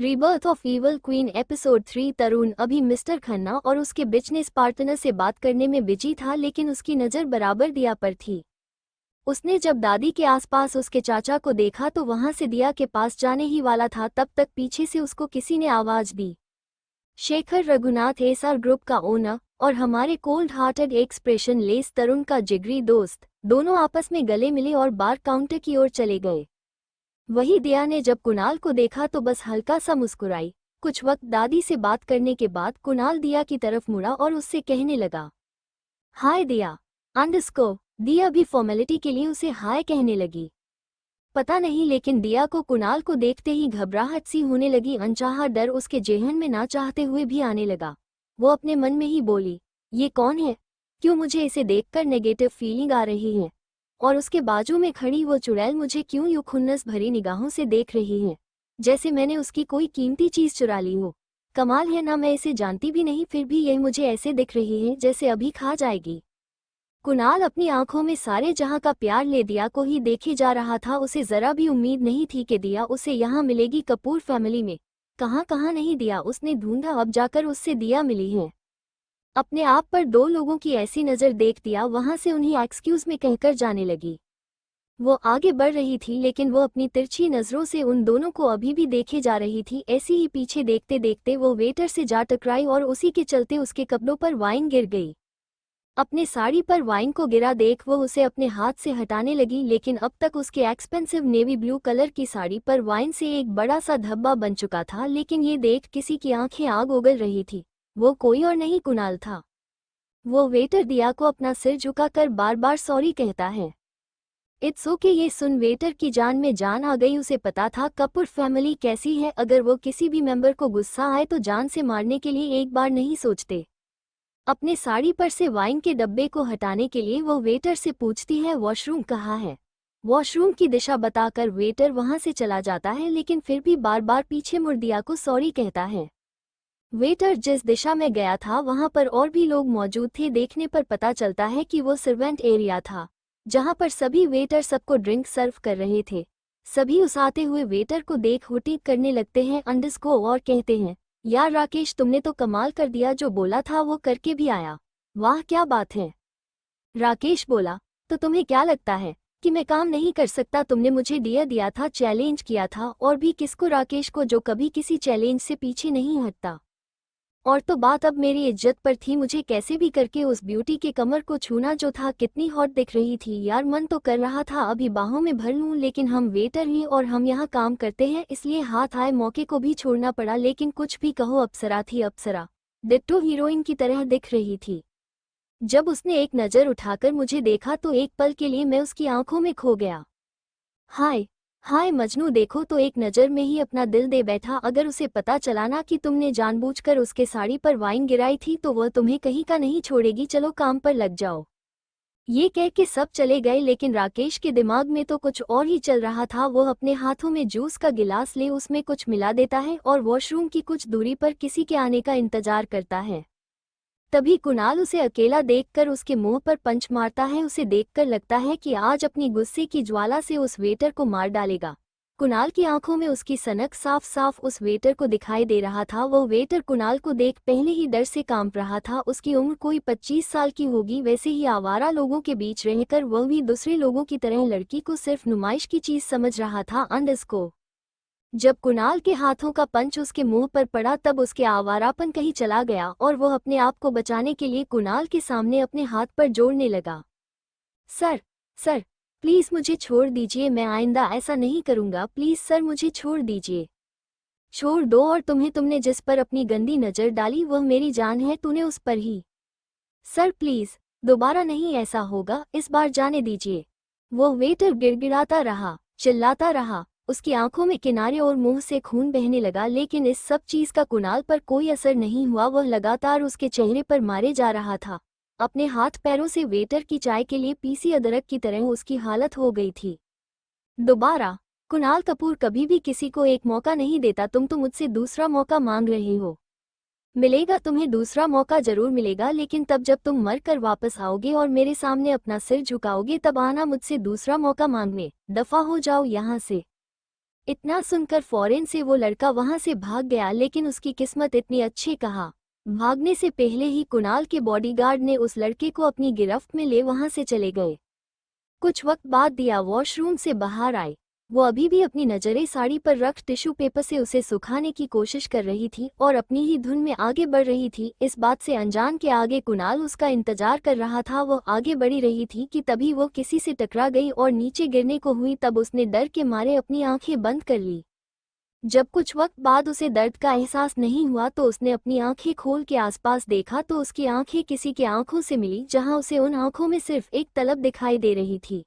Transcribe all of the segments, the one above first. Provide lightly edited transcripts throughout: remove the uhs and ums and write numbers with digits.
Rebirth of evil queen episode 3। तरुण अभी mister Khanna और उसके बिजनेस पार्टनर से बात करने में बिजी था, लेकिन उसकी नज़र बराबर दिया पर थी। उसने जब दादी के आसपास उसके चाचा को देखा तो वहां से दिया के पास जाने ही वाला था, तब तक पीछे से उसको किसी ने आवाज दी। शेखर रघुनाथ एसआर ग्रुप का ओनर और हमारे कोल्ड हार्टेड एक्सप्रेशन लेस तरुण का जिगरी दोस्त दोनों आपस में गले मिले और बार काउंटर की ओर चले गए। वही दिया ने जब कुणाल को देखा तो बस हल्का सा मुस्कुराई। कुछ वक्त दादी से बात करने के बाद कुणाल दिया की तरफ मुड़ा और उससे कहने लगा, हाय दिया अंडरस्कोर। दिया भी फॉर्मेलिटी के लिए उसे हाय कहने लगी। पता नहीं, लेकिन दिया को कुणाल को देखते ही घबराहट सी होने लगी। अनचाहा डर उसके जेहन में ना चाहते हुए भी आने लगा। वो अपने मन में ही बोली, ये कौन है? क्यों मुझे इसे देखकर नेगेटिव फीलिंग आ रही है? और उसके बाजू में खड़ी वो चुड़ैल मुझे क्यों यूं खुन्नस भरी निगाहों से देख रही है, जैसे मैंने उसकी कोई कीमती चीज चुरा ली हो। कमाल है ना, मैं इसे जानती भी नहीं, फिर भी यह मुझे ऐसे दिख रही है जैसे अभी खा जाएगी। कुणाल अपनी आंखों में सारे जहां का प्यार ले दिया को ही देखे जा रहा था। उसे जरा भी उम्मीद नहीं थी कि दिया उसे यहाँ मिलेगी। कपूर फैमिली में कहाँ कहाँ नहीं दिया उसने ढूंढा, अब जाकर उससे दिया मिली है। अपने आप पर दो लोगों की ऐसी नज़र देख दिया वहां से उन्हें एक्सक्यूज में कहकर जाने लगी। वो आगे बढ़ रही थी, लेकिन वो अपनी तिरछी नज़रों से उन दोनों को अभी भी देखे जा रही थी। ऐसी ही पीछे देखते देखते वो वेटर से जा टकराई और उसी के चलते उसके कपड़ों पर वाइन गिर गई। अपने साड़ी पर वाइन को गिरा देख वो उसे अपने हाथ से हटाने लगी, लेकिन अब तक उसके एक्सपेंसिव नेवी ब्लू कलर की साड़ी पर वाइन से एक बड़ा सा धब्बा बन चुका था। लेकिन ये देख किसी की आंखें आग उगल रही थी। वो कोई और नहीं कुणाल था। वो वेटर दिया को अपना सिर झुकाकर बार बार सॉरी कहता है। It's okay. ये सुन वेटर की जान में जान आ गई। उसे पता था कपूर फैमिली कैसी है, अगर वो किसी भी मेंबर को गुस्सा आए तो जान से मारने के लिए एक बार नहीं सोचते। अपने साड़ी पर से वाइन के डब्बे को हटाने के लिए वो वेटर से पूछती है, वॉशरूम कहाँ है? वॉशरूम की दिशा बताकर वेटर वहां से चला जाता है, लेकिन फिर भी बार बार पीछे मुड़ दिया को सॉरी कहता है। वेटर जिस दिशा में गया था वहां पर और भी लोग मौजूद थे। देखने पर पता चलता है कि वो सर्वेंट एरिया था, जहां पर सभी वेटर सबको ड्रिंक सर्व कर रहे थे। सभी उस आते हुए वेटर को देख हुटी करने लगते हैं अंडरस्को और कहते हैं, यार राकेश, तुमने तो कमाल कर दिया, जो बोला था वो करके भी आया। वाह क्या बात है। राकेश बोला, तो तुम्हें क्या लगता है कि मैं काम नहीं कर सकता? तुमने मुझे दिया था, चैलेंज किया था, और भी किसको? राकेश को, जो कभी किसी चैलेंज से पीछे नहीं हटता। और तो बात अब मेरी इज्जत पर थी। मुझे कैसे भी करके उस ब्यूटी के कमर को छूना जो था। कितनी हॉट दिख रही थी यार, मन तो कर रहा था अभी बाहों में भर लूं, लेकिन हम वेटर हैं और हम यहाँ काम करते हैं, इसलिए हाथ आए मौके को भी छोड़ना पड़ा। लेकिन कुछ भी कहो, अप्सरा थी अप्सरा, डिट्टो हीरोइन की तरह दिख रही थी। जब उसने एक नज़र उठाकर मुझे देखा तो एक पल के लिए मैं उसकी आंखों में खो गया। हाय हाय मजनू, देखो तो एक नज़र में ही अपना दिल दे बैठा। अगर उसे पता चला ना कि तुमने जानबूझकर उसके साड़ी पर वाइन गिराई थी तो वह तुम्हें कहीं का नहीं छोड़ेगी। चलो काम पर लग जाओ। ये कह के सब चले गए, लेकिन राकेश के दिमाग में तो कुछ और ही चल रहा था। वो अपने हाथों में जूस का गिलास ले उसमें कुछ मिला देता है और वॉशरूम की कुछ दूरी पर किसी के आने का इंतजार करता है। तभी कुणाल उसे अकेला देखकर उसके मुंह पर पंच मारता है। उसे देखकर लगता है कि आज अपनी गुस्से की ज्वाला से उस वेटर को मार डालेगा। कुणाल की आंखों में उसकी सनक साफ साफ उस वेटर को दिखाई दे रहा था। वो वेटर कुणाल को देख पहले ही डर से कांप रहा था। उसकी उम्र कोई 25 साल की होगी। वैसे ही आवारा लोगों के बीच रहकर वह भी दूसरे लोगों की तरह लड़की को सिर्फ नुमाइश की चीज समझ रहा था। अंडरस्को जब कुणाल के हाथों का पंच उसके मुंह पर पड़ा तब उसके आवारापन कहीं चला गया और वह अपने आप को बचाने के लिए कुणाल के सामने अपने हाथ पर जोड़ने लगा। सर सर प्लीज मुझे छोड़ दीजिए, मैं आइंदा ऐसा नहीं करूंगा। प्लीज सर मुझे छोड़ दीजिए। छोड़ दो। और तुमने जिस पर अपनी गंदी नजर डाली वह मेरी जान है, तूने उस पर ही। सर प्लीज दोबारा नहीं ऐसा होगा, इस बार जाने दीजिए। वो वेटर गिड़गिड़ाता रहा, चिल्लाता रहा। उसकी आंखों में किनारे और मुंह से खून बहने लगा, लेकिन इस सब चीज का कुणाल पर कोई असर नहीं हुआ। वह लगातार उसके चेहरे पर मारे जा रहा था। अपने हाथ पैरों से वेटर की चाय के लिए पीसी अदरक की तरह उसकी हालत हो गई थी। दोबारा कुणाल कपूर कभी भी किसी को एक मौका नहीं देता। तुम तो मुझसे दूसरा मौका मांग रहे हो। मिलेगा, तुम्हें दूसरा मौका जरूर मिलेगा, लेकिन तब जब तुम मर कर वापस आओगे और मेरे सामने अपना सिर झुकाओगे, तब आना मुझसे दूसरा मौका मांगने। दफा हो जाओ यहाँ से। इतना सुनकर फौरन से वो लड़का वहां से भाग गया, लेकिन उसकी किस्मत इतनी अच्छी कहा, भागने से पहले ही कुणाल के बॉडीगार्ड ने उस लड़के को अपनी गिरफ्त में ले वहां से चले गए। कुछ वक्त बाद दिया वॉशरूम से बाहर आई। वो अभी भी अपनी नजरें साड़ी पर रख टिश्यू पेपर से उसे सुखाने की कोशिश कर रही थी और अपनी ही धुन में आगे बढ़ रही थी। इस बात से अनजान के आगे कुणाल उसका इंतजार कर रहा था। वो आगे बढ़ी रही थी कि तभी वो किसी से टकरा गई और नीचे गिरने को हुई। तब उसने डर के मारे अपनी आंखें बंद कर ली। जब कुछ वक्त बाद उसे दर्द का एहसास नहीं हुआ तो उसने अपनी आंखें खोल के आसपास देखा तो उसकी आंखें किसी के आंखों से मिली, जहां उसे उन आंखों में सिर्फ एक तलब दिखाई दे रही थी।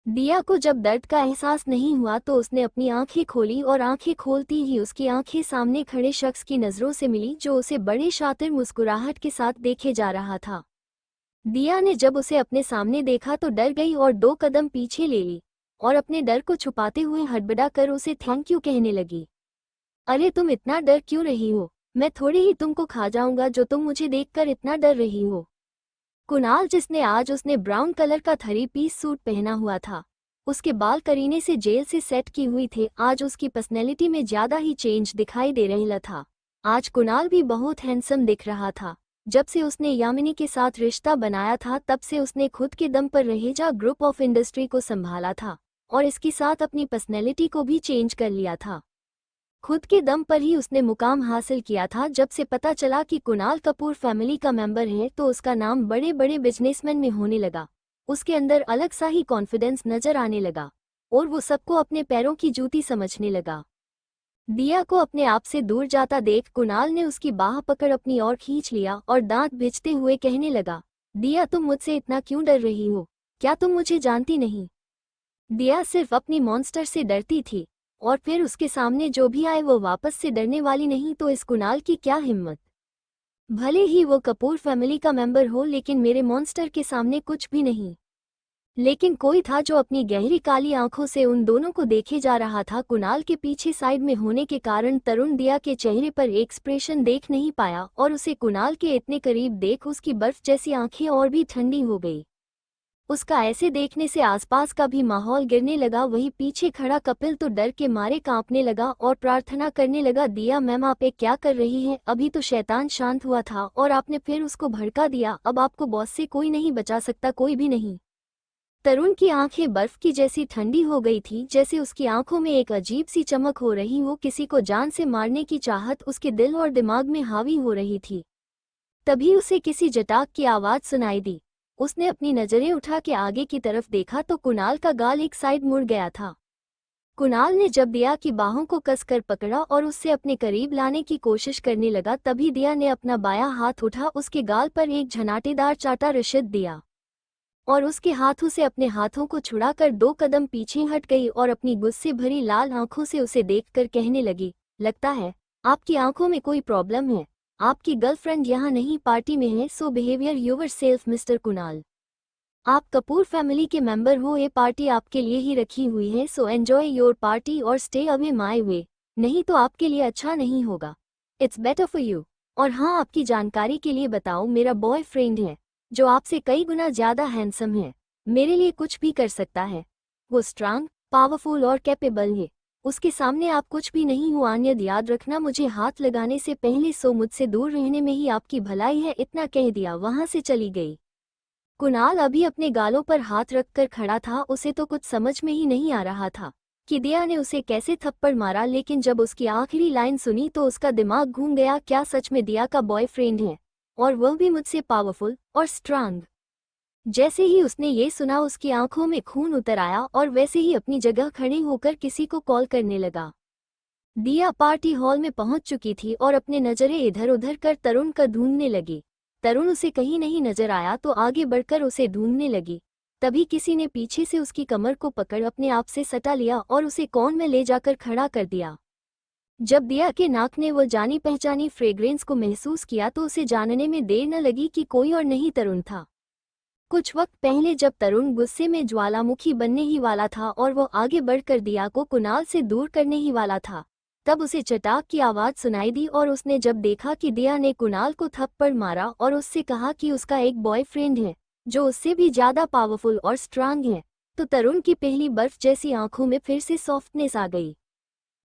दिया को जब दर्द का एहसास नहीं हुआ तो उसने अपनी आंखें खोली और आंखें खोलती ही उसकी आंखें सामने खड़े शख्स की नजरों से मिली, जो उसे बड़े शातिर मुस्कुराहट के साथ देखे जा रहा था। दिया ने जब उसे अपने सामने देखा तो डर गई और 2 कदम पीछे ले ली और अपने डर को छुपाते हुए हड़बड़ा कर उसे थैंक यू कहने लगी। अरे तुम इतना डर क्यों रही हो? मैं थोड़ी ही तुमको खा जाऊंगा जो तुम मुझे देखकर इतना डर रही हो। कुणाल, जिसने आज उसने ब्राउन कलर का 3 पीस सूट पहना हुआ था, उसके बाल करीने से जेल से सेट की हुई थे, आज उसकी पर्सनैलिटी में ज्यादा ही चेंज दिखाई दे रहा था। आज कुणाल भी बहुत हैंडसम दिख रहा था। जब से उसने यामिनी के साथ रिश्ता बनाया था तब से उसने खुद के दम पर रहेजा ग्रुप ऑफ इंडस्ट्री को संभाला था और इसके साथ अपनी पर्सनैलिटी को भी चेंज कर लिया था। खुद के दम पर ही उसने मुकाम हासिल किया था। जब से पता चला कि कुणाल कपूर फैमिली का मेंबर है तो उसका नाम बड़े बड़े बिजनेसमैन में होने लगा। उसके अंदर अलग सा ही कॉन्फिडेंस नजर आने लगा और वो सबको अपने पैरों की जूती समझने लगा। दिया को अपने आप से दूर जाता देख कुणाल ने उसकी बाह पकड़ अपनी ओर खींच लिया और दांत भिजते हुए कहने लगा, दिया तुम मुझसे इतना क्यों डर रही हो? क्या तुम मुझे जानती नहीं? दिया सिर्फ अपनी मॉन्स्टर से डरती थी और फिर उसके सामने जो भी आए वो वापस से डरने वाली नहीं, तो इस कुणाल की क्या हिम्मत। भले ही वो कपूर फैमिली का मेंबर हो लेकिन मेरे मॉन्स्टर के सामने कुछ भी नहीं। लेकिन कोई था जो अपनी गहरी काली आंखों से उन दोनों को देखे जा रहा था। कुणाल के पीछे साइड में होने के कारण तरुण दिया के चेहरे पर एक्सप्रेशन देख नहीं पाया और उसे कुणाल के इतने करीब देख उसकी बर्फ जैसी आंखें और भी ठंडी हो गई। उसका ऐसे देखने से आसपास का भी माहौल गिरने लगा। वही पीछे खड़ा कपिल तो डर के मारे कांपने लगा और प्रार्थना करने लगा, दिया मैम आप ये क्या कर रही हैं? अभी तो शैतान शांत हुआ था और आपने फिर उसको भड़का दिया। अब आपको बॉस से कोई नहीं बचा सकता, कोई भी नहीं। तरुण की आंखें बर्फ की जैसी ठंडी हो गई थी, जैसे उसकी आंखों में एक अजीब सी चमक हो रही हो। किसी को जान से मारने की चाहत उसके दिल और दिमाग में हावी हो रही थी। तभी उसे किसी जटाक की आवाज सुनाई दी। उसने अपनी नजरें उठा के आगे की तरफ देखा तो कुणाल का गाल एक साइड मुड़ गया था। कुणाल ने जब दिया की बाहों को कसकर पकड़ा और उससे अपने करीब लाने की कोशिश करने लगा, तभी दिया ने अपना बायां हाथ उठा, उसके गाल पर एक झनाटेदार चाटा रिश्त दिया और उसके हाथों से अपने हाथों को छुड़ाकर 2 कदम पीछे हट गई और अपनी गुस्से भरी लाल आंखों से उसे देखकर कहने लगी, लगता है आपकी आंखों में कोई प्रॉब्लम है। आपकी गर्लफ्रेंड यहाँ नहीं, पार्टी में है, so behaviour yourself mister Kunal. आप कपूर फैमिली के मेंबर हो, ये पार्टी आपके लिए ही रखी हुई है, सो एंजॉय योर पार्टी और स्टे अवे माय वे, नहीं तो आपके लिए अच्छा नहीं होगा। It's better for you. और हाँ, आपकी जानकारी के लिए बताऊं, मेरा बॉयफ्रेंड है जो आपसे कई गुना ज्यादा हैंडसम है, मेरे लिए कुछ भी कर सकता है। वो स्ट्रांग, पावरफुल और कैपेबल है। उसके सामने आप कुछ भी नहीं हो। आन्यद याद रखना, मुझे हाथ लगाने से पहले सो मुझसे दूर रहने में ही आपकी भलाई है। इतना कह दिया वहां से चली गई। कुणाल अभी अपने गालों पर हाथ रखकर खड़ा था। उसे तो कुछ समझ में ही नहीं आ रहा था कि दिया ने उसे कैसे थप्पड़ मारा, लेकिन जब उसकी आखिरी लाइन सुनी तो उसका दिमाग घूम गया। क्या सच में दिया का बॉयफ्रेंड है, और वह भी मुझसे पावरफुल और स्ट्रांग? जैसे ही उसने ये सुना उसकी आंखों में खून उतर आया और वैसे ही अपनी जगह खड़े होकर किसी को कॉल करने लगा। दिया पार्टी हॉल में पहुंच चुकी थी और अपने नजरें इधर उधर कर तरुण का ढूंढने लगी। तरुण उसे कहीं नहीं नजर आया तो आगे बढ़कर उसे ढूंढने लगी। तभी किसी ने पीछे से उसकी कमर को पकड़ अपने आप से सटा लिया और उसे कॉर्न में ले जाकर खड़ा कर दिया। जब दिया के नाक ने वो जानी पहचानी फ्रेग्रेंस को महसूस किया तो उसे जानने में देर न लगी कि कोई और नहीं तरुण था। कुछ वक्त पहले जब तरुण गुस्से में ज्वालामुखी बनने ही वाला था और वो आगे बढ़कर दिया को कुणाल से दूर करने ही वाला था, तब उसे चटाक की आवाज सुनाई दी और उसने जब देखा कि दिया ने कुणाल को थप्पड़ मारा और उससे कहा कि उसका एक बॉयफ्रेंड है जो उससे भी ज्यादा पावरफुल और स्ट्रांग है, तो तरुण की पहली बर्फ जैसी आंखों में फिर से सॉफ्टनेस आ गई।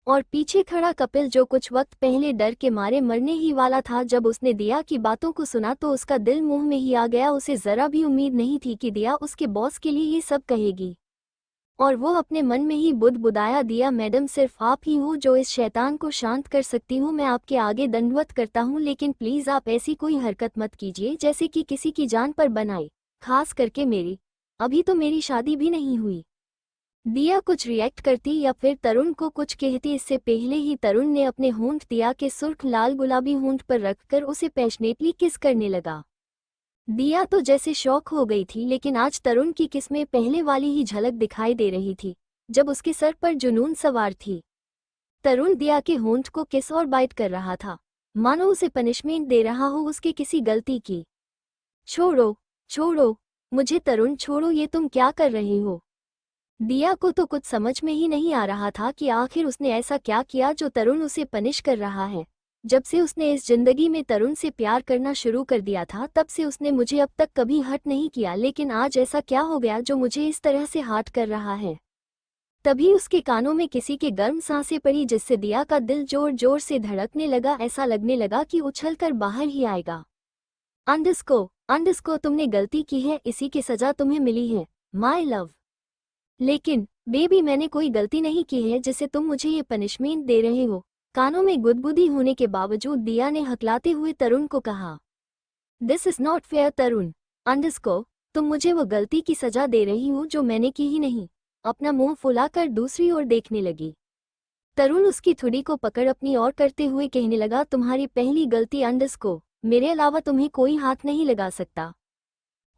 और पीछे खड़ा कपिल जो कुछ वक्त पहले डर के मारे मरने ही वाला था, जब उसने दिया की बातों को सुना तो उसका दिल मुंह में ही आ गया। उसे जरा भी उम्मीद नहीं थी कि दिया उसके बॉस के लिए ये सब कहेगी, और वो अपने मन में ही बुदबुदाया, दिया मैडम सिर्फ आप ही हो जो इस शैतान को शांत कर सकती हूँ। मैं आपके आगे दंडवत करता हूँ, लेकिन प्लीज़ आप ऐसी कोई हरकत मत कीजिए जैसे कि किसी की जान पर बनाए, खास करके मेरी। अभी तो मेरी शादी भी नहीं हुई। दिया कुछ रिएक्ट करती या फिर तरुण को कुछ कहती, इससे पहले ही तरुण ने अपने होंठ दिया के सुर्ख लाल गुलाबी होंठ पर रखकर उसे पैशनेटली किस करने लगा। दिया तो जैसे शौक हो गई थी, लेकिन आज तरुण की किस में पहले वाली ही झलक दिखाई दे रही थी जब उसके सर पर जुनून सवार थी। तरुण दिया के होंठ को किस और बाइट कर रहा था, मानो उसे पनिशमेंट दे रहा हो उसके किसी गलती की। छोड़ो छोड़ो मुझे तरुण, छोड़ो, ये तुम क्या कर रहे हो। दिया को तो कुछ समझ में ही नहीं आ रहा था कि आखिर उसने ऐसा क्या किया जो तरुण उसे पनिश कर रहा है। जब से उसने इस जिंदगी में तरुण से प्यार करना शुरू कर दिया था तब से उसने मुझे अब तक कभी हर्ट नहीं किया, लेकिन आज ऐसा क्या हो गया जो मुझे इस तरह से हर्ट कर रहा है। तभी उसके कानों में किसी के गर्म सांसें पड़ी, जिससे दिया का दिल जोर जोर से धड़कने लगा। ऐसा लगने लगा कि उछलकर बाहर ही आएगा। अंडस्को तुमने गलती की है, इसी की सजा तुम्हें मिली है माय लव। लेकिन बेबी मैंने कोई गलती नहीं की है जिसे तुम मुझे ये पनिशमेंट दे रहे हो। कानों में गुदगुदी होने के बावजूद दिया ने हकलाते हुए तरुण को कहा, दिस इज नॉट फेयर तरुण। अंडस्को तुम मुझे वो गलती की सजा दे रही हो जो मैंने की ही नहीं। अपना मुंह फुलाकर दूसरी ओर देखने लगी। तरुण उसकी थुड़ी को पकड़ अपनी ओर करते हुए कहने लगा, तुम्हारी पहली गलती अंडस्को, मेरे अलावा तुम्हें कोई हाथ नहीं लगा सकता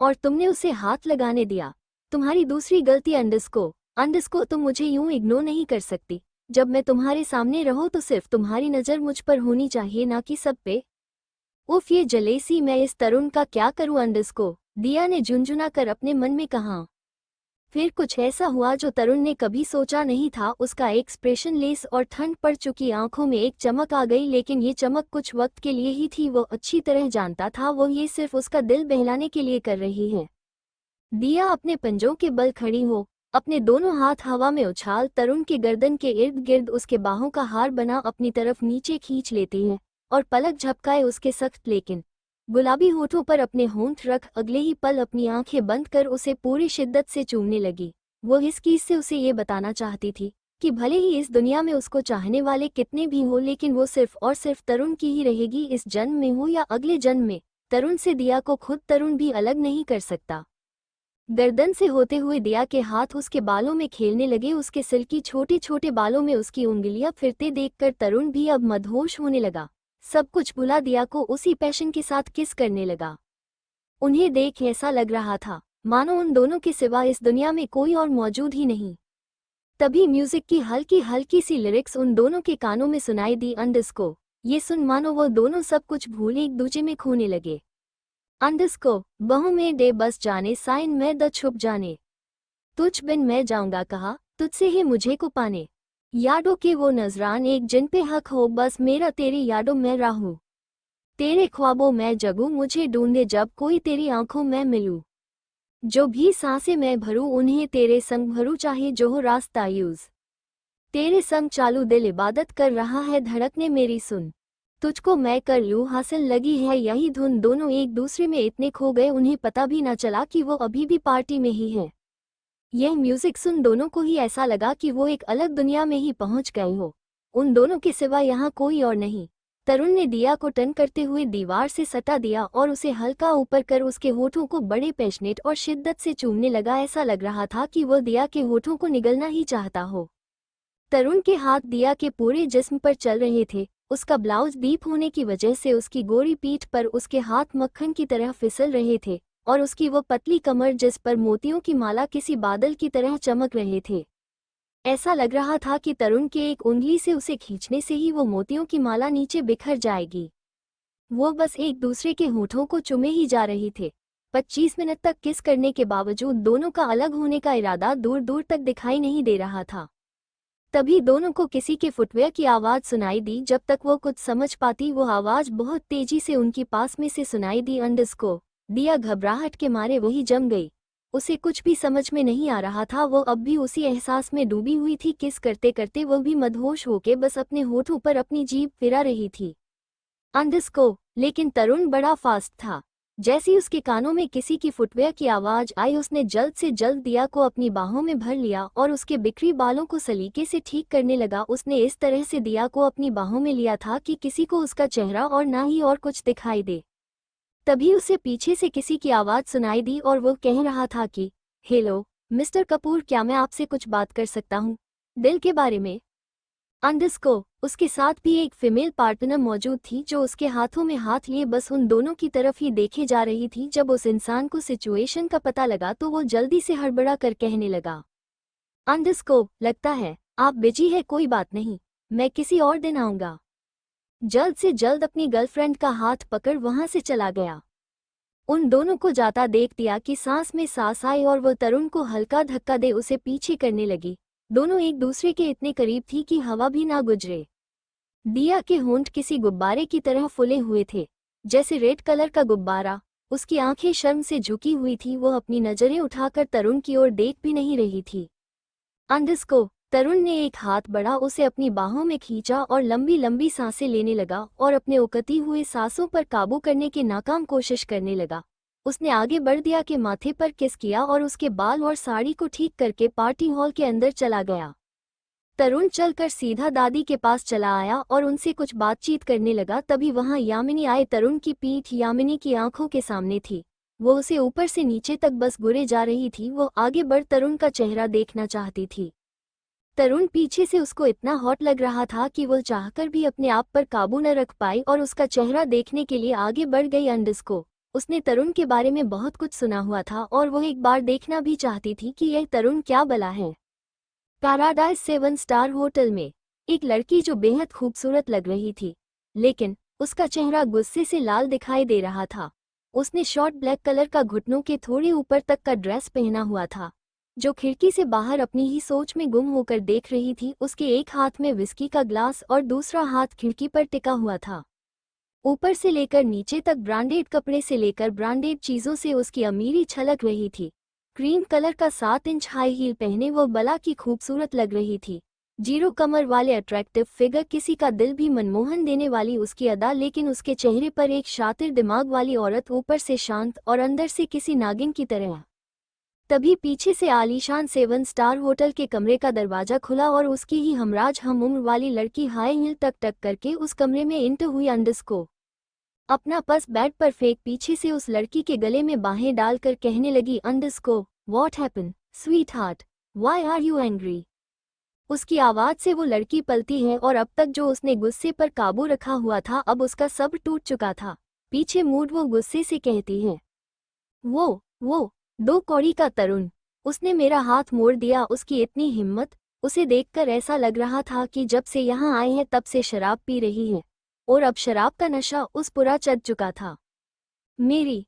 और तुमने उसे हाथ लगाने दिया। तुम्हारी दूसरी गलती अंडस्को तुम मुझे यूं इग्नोर नहीं कर सकती। जब मैं तुम्हारे सामने रहूं तो सिर्फ तुम्हारी नज़र मुझ पर होनी चाहिए, ना कि सब पे। उफ, ये जलेसी, मैं इस तरुण का क्या करूं अंडस्को, दिया ने झुंझुना कर अपने मन में कहा। फिर कुछ ऐसा हुआ जो तरुण ने कभी सोचा नहीं था। उसका एक्सप्रेशन लेस और ठंड पड़ चुकी आंखों में एक चमक आ गई, लेकिन ये चमक कुछ वक्त के लिए ही थी। वो अच्छी तरह जानता था वो ये सिर्फ उसका दिल बहलाने के लिए कर रही है। दिया अपने पंजों के बल खड़ी हो, अपने दोनों हाथ हवा में उछाल तरुण के गर्दन के इर्द गिर्द उसके बाहों का हार बना अपनी तरफ नीचे खींच लेती है और पलक झपकाए उसके सख्त लेकिन गुलाबी होठों पर अपने होंठ रख अगले ही पल अपनी आंखें बंद कर उसे पूरी शिद्दत से चूमने लगी। वो इस चीज से उसे ये बताना चाहती थी कि भले ही इस दुनिया में उसको चाहने वाले कितने भी हो, लेकिन वो सिर्फ और सिर्फ तरुण की ही रहेगी, इस जन्म में हो या अगले जन्म में। तरुण से दिया को खुद तरुण भी अलग नहीं कर सकता। गर्दन से होते हुए दिया के हाथ उसके बालों में खेलने लगे, उसके सिल्की छोटे छोटे बालों में उसकी उंगलियां फिरते देखकर तरुण भी अब मदहोश होने लगा। सब कुछ भुला दिया को उसी पैशन के साथ किस करने लगा। उन्हें देख ऐसा लग रहा था मानो उन दोनों के सिवा इस दुनिया में कोई और मौजूद ही नहीं। तभी म्यूजिक की हल्की हल्की सी लिरिक्स उन दोनों के कानों में सुनाई दी। अंडस्को ये सुन मानो वो दोनों सब कुछ भूल एक दूजे में खोने लगे। अंडस्को बहु में डे बस जाने, साइन में द छुप जाने, तुझ बिन मैं जाऊंगा कहा, तुझसे ही मुझे को पाने। यादों के वो नजरान एक जिन पे हक हो, बस मेरा तेरी यादों में राहूं। तेरे ख्वाबों में जगूं, मुझे ढूंढे जब कोई तेरी आंखों में मिलूं। जो भी सांसें मैं भरूं उन्हें तेरे संग भरूं, चाहे जो हो रास्ता यूज। तेरे संग चालू दिल इबादत कर रहा है, धड़कने मेरी सुन। तुझको मैं कर लूं हासिल, लगी है यही धुन। दोनों एक दूसरे में इतने खो गए उन्हें पता भी न चला कि वो अभी भी पार्टी में ही है। यह म्यूजिक सुन दोनों को ही ऐसा लगा कि वो एक अलग दुनिया में ही पहुंच गए हो। उन दोनों के सिवा यहाँ कोई और नहीं। तरुण ने दिया को टर्न करते हुए दीवार से सटा दिया और उसे हल्का ऊपर कर उसके होठों को बड़े पैशनेट और शिद्दत से चूमने लगा। ऐसा लग रहा था कि वह दिया के होठों को निगलना ही चाहता हो। तरुण के हाथ दिया के पूरे जिस्म पर चल रहे थे। उसका ब्लाउज डीप होने की वजह से उसकी गोरी पीठ पर उसके हाथ मक्खन की तरह फिसल रहे थे और उसकी वो पतली कमर जिस पर मोतियों की माला किसी बादल की तरह चमक रहे थे। ऐसा लग रहा था कि तरुण के एक उंगली से उसे खींचने से ही वो मोतियों की माला नीचे बिखर जाएगी। वो बस एक दूसरे के होठों को चुमे ही जा रहे थे। 25 मिनट तक किस करने के बावजूद दोनों का अलग होने का इरादा दूर दूर तक दिखाई नहीं दे रहा था। तभी दोनों को किसी के फुटवेयर की आवाज़ सुनाई दी। जब तक वो कुछ समझ पाती वो आवाज़ बहुत तेजी से उनकी पास में से सुनाई दी। अंडस्को दिया घबराहट के मारे वही जम गई। उसे कुछ भी समझ में नहीं आ रहा था, वो अब भी उसी एहसास में डूबी हुई थी। किस करते करते वो भी मदहोश होके बस अपने होठों पर अपनी जीभ फिरा रही थी। अंडरस्को। लेकिन तरुण बड़ा फास्ट था। जैसे ही उसके कानों में किसी की फुटवेयर की आवाज आई, उसने जल्द से जल्द दिया को अपनी बाहों में भर लिया और उसके बिखरी बालों को सलीके से ठीक करने लगा। उसने इस तरह से दिया को अपनी बाहों में लिया था कि किसी को उसका चेहरा और ना ही और कुछ दिखाई दे। तभी उसे पीछे से किसी की आवाज सुनाई दी और वो कह रहा था कि हेलो मिस्टर कपूर, क्या मैं आपसे कुछ बात कर सकता हूँ दिल के बारे में। अंडरस्को। उसके साथ भी एक फीमेल पार्टनर मौजूद थी जो उसके हाथों में हाथ लिए बस उन दोनों की तरफ ही देखे जा रही थी। जब उस इंसान को सिचुएशन का पता लगा तो वो जल्दी से हड़बड़ा कर कहने लगा, अंडरस्को, लगता है आप बिजी है, कोई बात नहीं, मैं किसी और दिन आऊंगा। जल्द से जल्द अपनी गर्लफ्रेंड का हाथ पकड़ वहां से चला गया। उन दोनों को जाता देख दिया कि सांस में सांस आई और वो तरुण को हल्का धक्का दे उसे पीछे करने लगी। दोनों एक दूसरे के इतने करीब थी कि हवा भी ना गुजरे। दिया के होंठ किसी गुब्बारे की तरह फुले हुए थे, जैसे रेड कलर का गुब्बारा। उसकी आंखें शर्म से झुकी हुई थी, वो अपनी नजरें उठाकर तरुण की ओर देख भी नहीं रही थी। अंडरस्को। तरुण ने एक हाथ बढ़ा, उसे अपनी बाहों में खींचा और लंबी लंबी सांसें लेने लगा और अपने उकती हुए सांसों पर काबू करने की नाकाम कोशिश करने लगा। उसने आगे बढ़ दिया के माथे पर किस किया और उसके बाल और साड़ी को ठीक करके पार्टी हॉल के अंदर चला गया। तरुण चलकर सीधा दादी के पास चला आया और उनसे कुछ बातचीत करने लगा। तभी वहां यामिनी आए। तरुण की पीठ यामिनी की आंखों के सामने थी। वो उसे ऊपर से नीचे तक बस घुरे जा रही थी। वो आगे बढ़ तरुण का चेहरा देखना चाहती थी। तरुण पीछे से उसको इतना हॉट लग रहा था कि वो चाहकर भी अपने आप पर काबू न रख पाई और उसका चेहरा देखने के लिए आगे बढ़ गई। अंडरस्को। उसने तरुण के बारे में बहुत कुछ सुना हुआ था और वो एक बार देखना भी चाहती थी कि यह तरुण क्या बला है। पैराडाइज 7 स्टार होटल में एक लड़की जो बेहद खूबसूरत लग रही थी, लेकिन उसका चेहरा गुस्से से लाल दिखाई दे रहा था। उसने शॉर्ट ब्लैक कलर का घुटनों के थोड़े ऊपर तक का ड्रेस पहना हुआ था, जो खिड़की से बाहर अपनी ही सोच में गुम होकर देख रही थी। उसके एक हाथ में विस्की का ग्लास और दूसरा हाथ खिड़की पर टिका हुआ था। ऊपर से लेकर नीचे तक ब्रांडेड कपड़े से लेकर ब्रांडेड चीजों से उसकी अमीरी छलक रही थी। क्रीम कलर का 7 इंच हाई हील पहने वो बला की खूबसूरत लग रही थी। जीरो कमर वाले अट्रैक्टिव फिगर, किसी का दिल भी मनमोहन देने वाली उसकी अदा, लेकिन उसके चेहरे पर एक शातिर दिमाग वाली औरत, ऊपर से शांत और अंदर से किसी नागिन की तरह। तभी पीछे से आलीशान 7 स्टार होटल के कमरे का दरवाजा खुला और उसकी ही हमराज हम उम्र वाली लड़की हाई हील टक टक करके उस कमरे में इंटर हुई। अंडरस्को। अपना पर्स बेड पर फेंक पीछे से उस लड़की के गले में बाहें डालकर कहने लगी, अंडरस्को, what happen sweetheart, why are you angry. उसकी आवाज से वो लड़की पलती है और अब तक जो उसने गुस्से पर काबू रखा हुआ था, अब उसका सब टूट चुका था। पीछे मूड वो गुस्से से कहती है, वो 2 कौड़ी का तरुण, उसने मेरा हाथ मोड़ दिया। उसकी इतनी हिम्मत, उसे देखकर ऐसा लग रहा था कि जब से यहाँ आए हैं तब से शराब पी रही है और अब शराब का नशा उस पूरा चढ़ चुका था। मेरी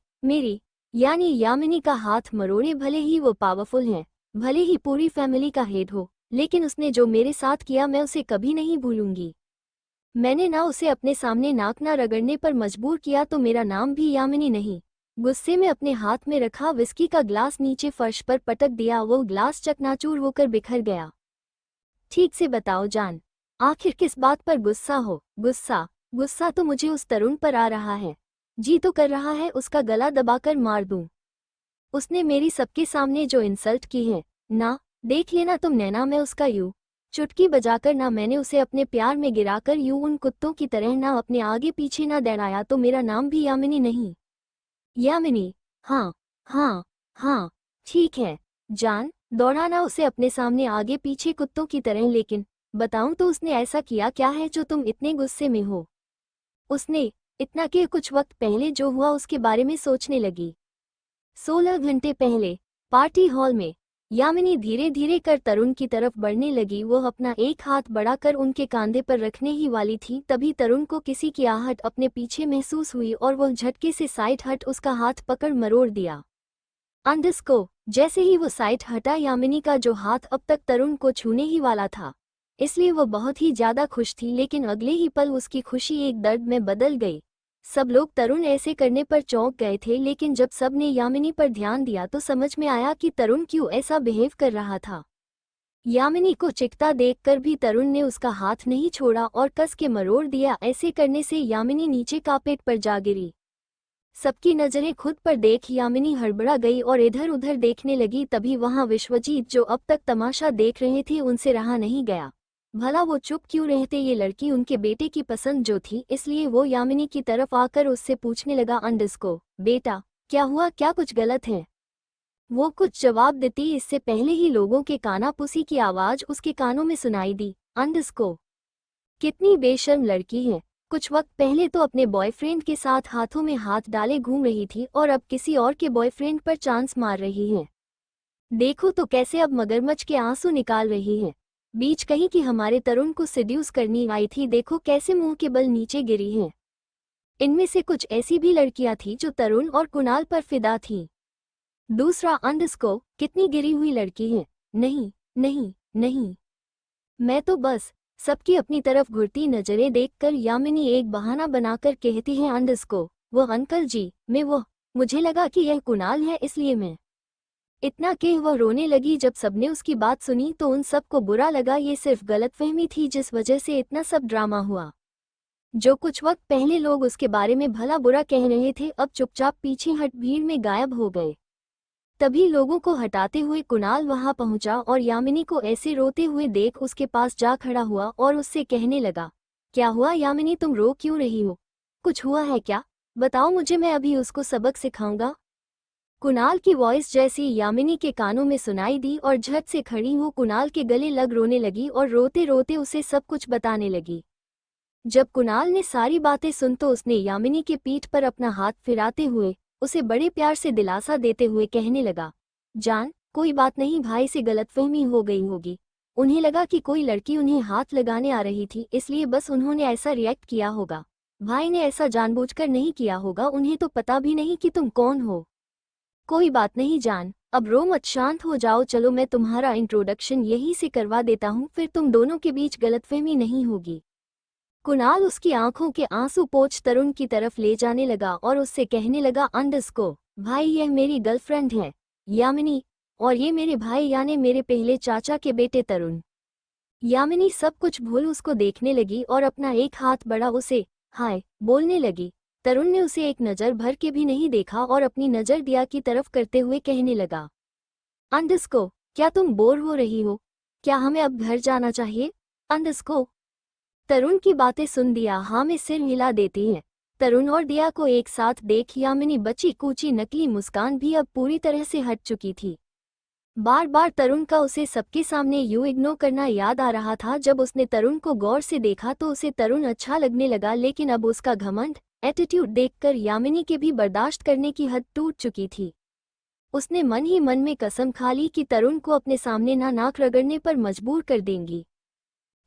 यानी यामिनी का हाथ मरोड़े। भले ही वो पावरफुल है, भले ही पूरी फैमिली का हेड हो, लेकिन उसने जो मेरे साथ किया मैं उसे कभी नहीं भूलूंगी। मैंने ना उसे अपने सामने नाक ना रगड़ने पर मजबूर किया तो मेरा नाम भी यामिनी नहीं। गुस्से में अपने हाथ में रखा विस्की का ग्लास नीचे फर्श पर पटक दिया। वो ग्लास चकनाचूर होकर बिखर गया। ठीक से बताओ जान, आखिर किस बात पर गुस्सा हो। गुस्सा तो मुझे उस तरुण पर आ रहा है। जी तो कर रहा है उसका गला दबाकर मार दूं। उसने मेरी सबके सामने जो इंसल्ट की है ना, देख लेना तुम नैना, मैं उसका यूं चुटकी बजाकर ना मैंने उसे अपने प्यार में गिराकर यूं उन कुत्तों की तरह ना अपने आगे पीछे ना दौड़ाया तो मेरा नाम भी यामिनी नहीं। यामिनी, हाँ, ठीक है जान, दौड़ाना उसे अपने सामने आगे पीछे कुत्तों की तरह। लेकिन बताऊं तो उसने ऐसा किया क्या है जो तुम इतने गुस्से में हो। उसने इतना कि कुछ वक्त पहले जो हुआ उसके बारे में सोचने लगी। 16 घंटे पहले पार्टी हॉल में यामिनी धीरे धीरे कर तरुण की तरफ बढ़ने लगी। वो अपना एक हाथ बढ़ाकर उनके कांधे पर रखने ही वाली थी, तभी तरुण को किसी की आहट अपने पीछे महसूस हुई और वो झटके से साइड हट उसका हाथ पकड़ मरोड़ दिया। अंडरस्को। जैसे ही वो साइड हटा, यामिनी का जो हाथ अब तक तरुण को छूने ही वाला था, इसलिए वो बहुत ही ज्यादा खुश थी। लेकिन अगले ही पल उसकी खुशी एक दर्द में बदल गई। सब लोग तरुण ऐसे करने पर चौंक गए थे, लेकिन जब सब ने यामिनी पर ध्यान दिया तो समझ में आया कि तरुण क्यों ऐसा बिहेव कर रहा था। यामिनी को चिढ़ता देखकर भी तरुण ने उसका हाथ नहीं छोड़ा और कस के मरोड़ दिया। ऐसे करने से यामिनी नीचे कार्पेट पर जा गिरी। सबकी नजरें खुद पर देख यामिनी हड़बड़ा गई और इधर उधर देखने लगी। तभी वहां विश्वजीत, जो अब तक तमाशा देख रहे थे, उनसे रहा नहीं गया। भला वो चुप क्यों रहते। ये लड़की उनके बेटे की पसंद जो थी, इसलिए वो यामिनी की तरफ आकर उससे पूछने लगा, अंडस्को बेटा, क्या हुआ, क्या कुछ गलत है? वो कुछ जवाब देती इससे पहले ही लोगों के कानापुसी की आवाज उसके कानों में सुनाई दी। अंडस्को, कितनी बेशर्म लड़की है। कुछ वक्त पहले तो अपने बॉयफ्रेंड के साथ हाथों में हाथ डाले घूम रही थी और अब किसी और के बॉयफ्रेंड पर चांस मार रही है। देखो तो कैसे अब मगरमच्छ के आंसू निकाल रही है। बीच कहीं कि हमारे तरुण को सिड्यूस करनी आई थी, देखो कैसे मुंह के बल नीचे गिरी है। इनमें से कुछ ऐसी भी लड़कियां थी जो तरुण और कुणाल पर फिदा थी। दूसरा, अंडस्को, कितनी गिरी हुई लड़की है। नहीं नहीं नहीं, मैं तो बस। सबकी अपनी तरफ घुरती नजरें देखकर यामिनी एक बहाना बनाकर कहती है, अंडस्को, वो अंकल जी, मुझे लगा कि यह कुणाल है, इसलिए मैं। इतना कह वह रोने लगी। जब सबने उसकी बात सुनी तो उन सबको बुरा लगा। ये सिर्फ गलतफहमी थी जिस वजह से इतना सब ड्रामा हुआ। जो कुछ वक्त पहले लोग उसके बारे में भला बुरा कह रहे थे, अब चुपचाप पीछे हट भीड़ में गायब हो गए। तभी लोगों को हटाते हुए कुणाल वहां पहुंचा और यामिनी को ऐसे रोते हुए देख उसके पास जा खड़ा हुआ और उससे कहने लगा, क्या हुआ यामिनी, तुम रो क्यों रही हो? कुछ हुआ है क्या? बताओ मुझे, मैं अभी उसको सबक सिखाऊंगा। कुणाल की वॉइस जैसी यामिनी के कानों में सुनाई दी और झट से खड़ी हो कुणाल के गले लग रोने लगी और रोते रोते उसे सब कुछ बताने लगी। जब कुणाल ने सारी बातें सुन तो उसने यामिनी के पीठ पर अपना हाथ फिराते हुए उसे बड़े प्यार से दिलासा देते हुए कहने लगा, जान, कोई बात नहीं, भाई से गलतफहमी हो गई होगी। उन्हें लगा कि कोई लड़की उन्हें हाथ लगाने आ रही थी, इसलिए बस उन्होंने ऐसा रिएक्ट किया होगा। भाई ने ऐसा जानबूझकर नहीं किया होगा, उन्हें तो पता भी नहीं कि तुम कौन हो। कोई बात नहीं जान, अब रो मत, शांत हो जाओ। चलो मैं तुम्हारा इंट्रोडक्शन यहीं से करवा देता हूँ, फिर तुम दोनों के बीच गलतफहमी नहीं होगी। कुणाल उसकी आंखों के आंसू पोंछ तरुण की तरफ ले जाने लगा और उससे कहने लगा, अंडस्को भाई, यह मेरी गर्लफ्रेंड है यामिनी, और ये मेरे भाई यानी मेरे पहले चाचा के बेटे तरुण। यामिनी सब कुछ भूल उसको देखने लगी और अपना एक हाथ बढ़ा उसे हाय बोलने लगी। तरुण ने उसे एक नज़र भर के भी नहीं देखा और अपनी नज़र दिया की तरफ करते हुए कहने लगा, अंडस्को, क्या तुम बोर हो रही हो? क्या हमें अब घर जाना चाहिए? अंडस्को तरुण की बातें सुन दिया हाँ में सिर हिला देती है। तरुण और दिया को एक साथ देख यामिनी बची कूची नकली मुस्कान भी अब पूरी तरह से हट चुकी थी। बार बार तरुण का उसे सबके सामने यूं इग्नोर करना याद आ रहा था। जब उसने तरुण को गौर से देखा तो उसे तरुण अच्छा लगने लगा, लेकिन अब उसका घमंड एटीट्यूड देखकर यामिनी के भी बर्दाश्त करने की हद टूट चुकी थी। उसने मन ही मन में कसम खा ली कि तरुण को अपने सामने ना नाक रगड़ने पर मजबूर कर देंगी।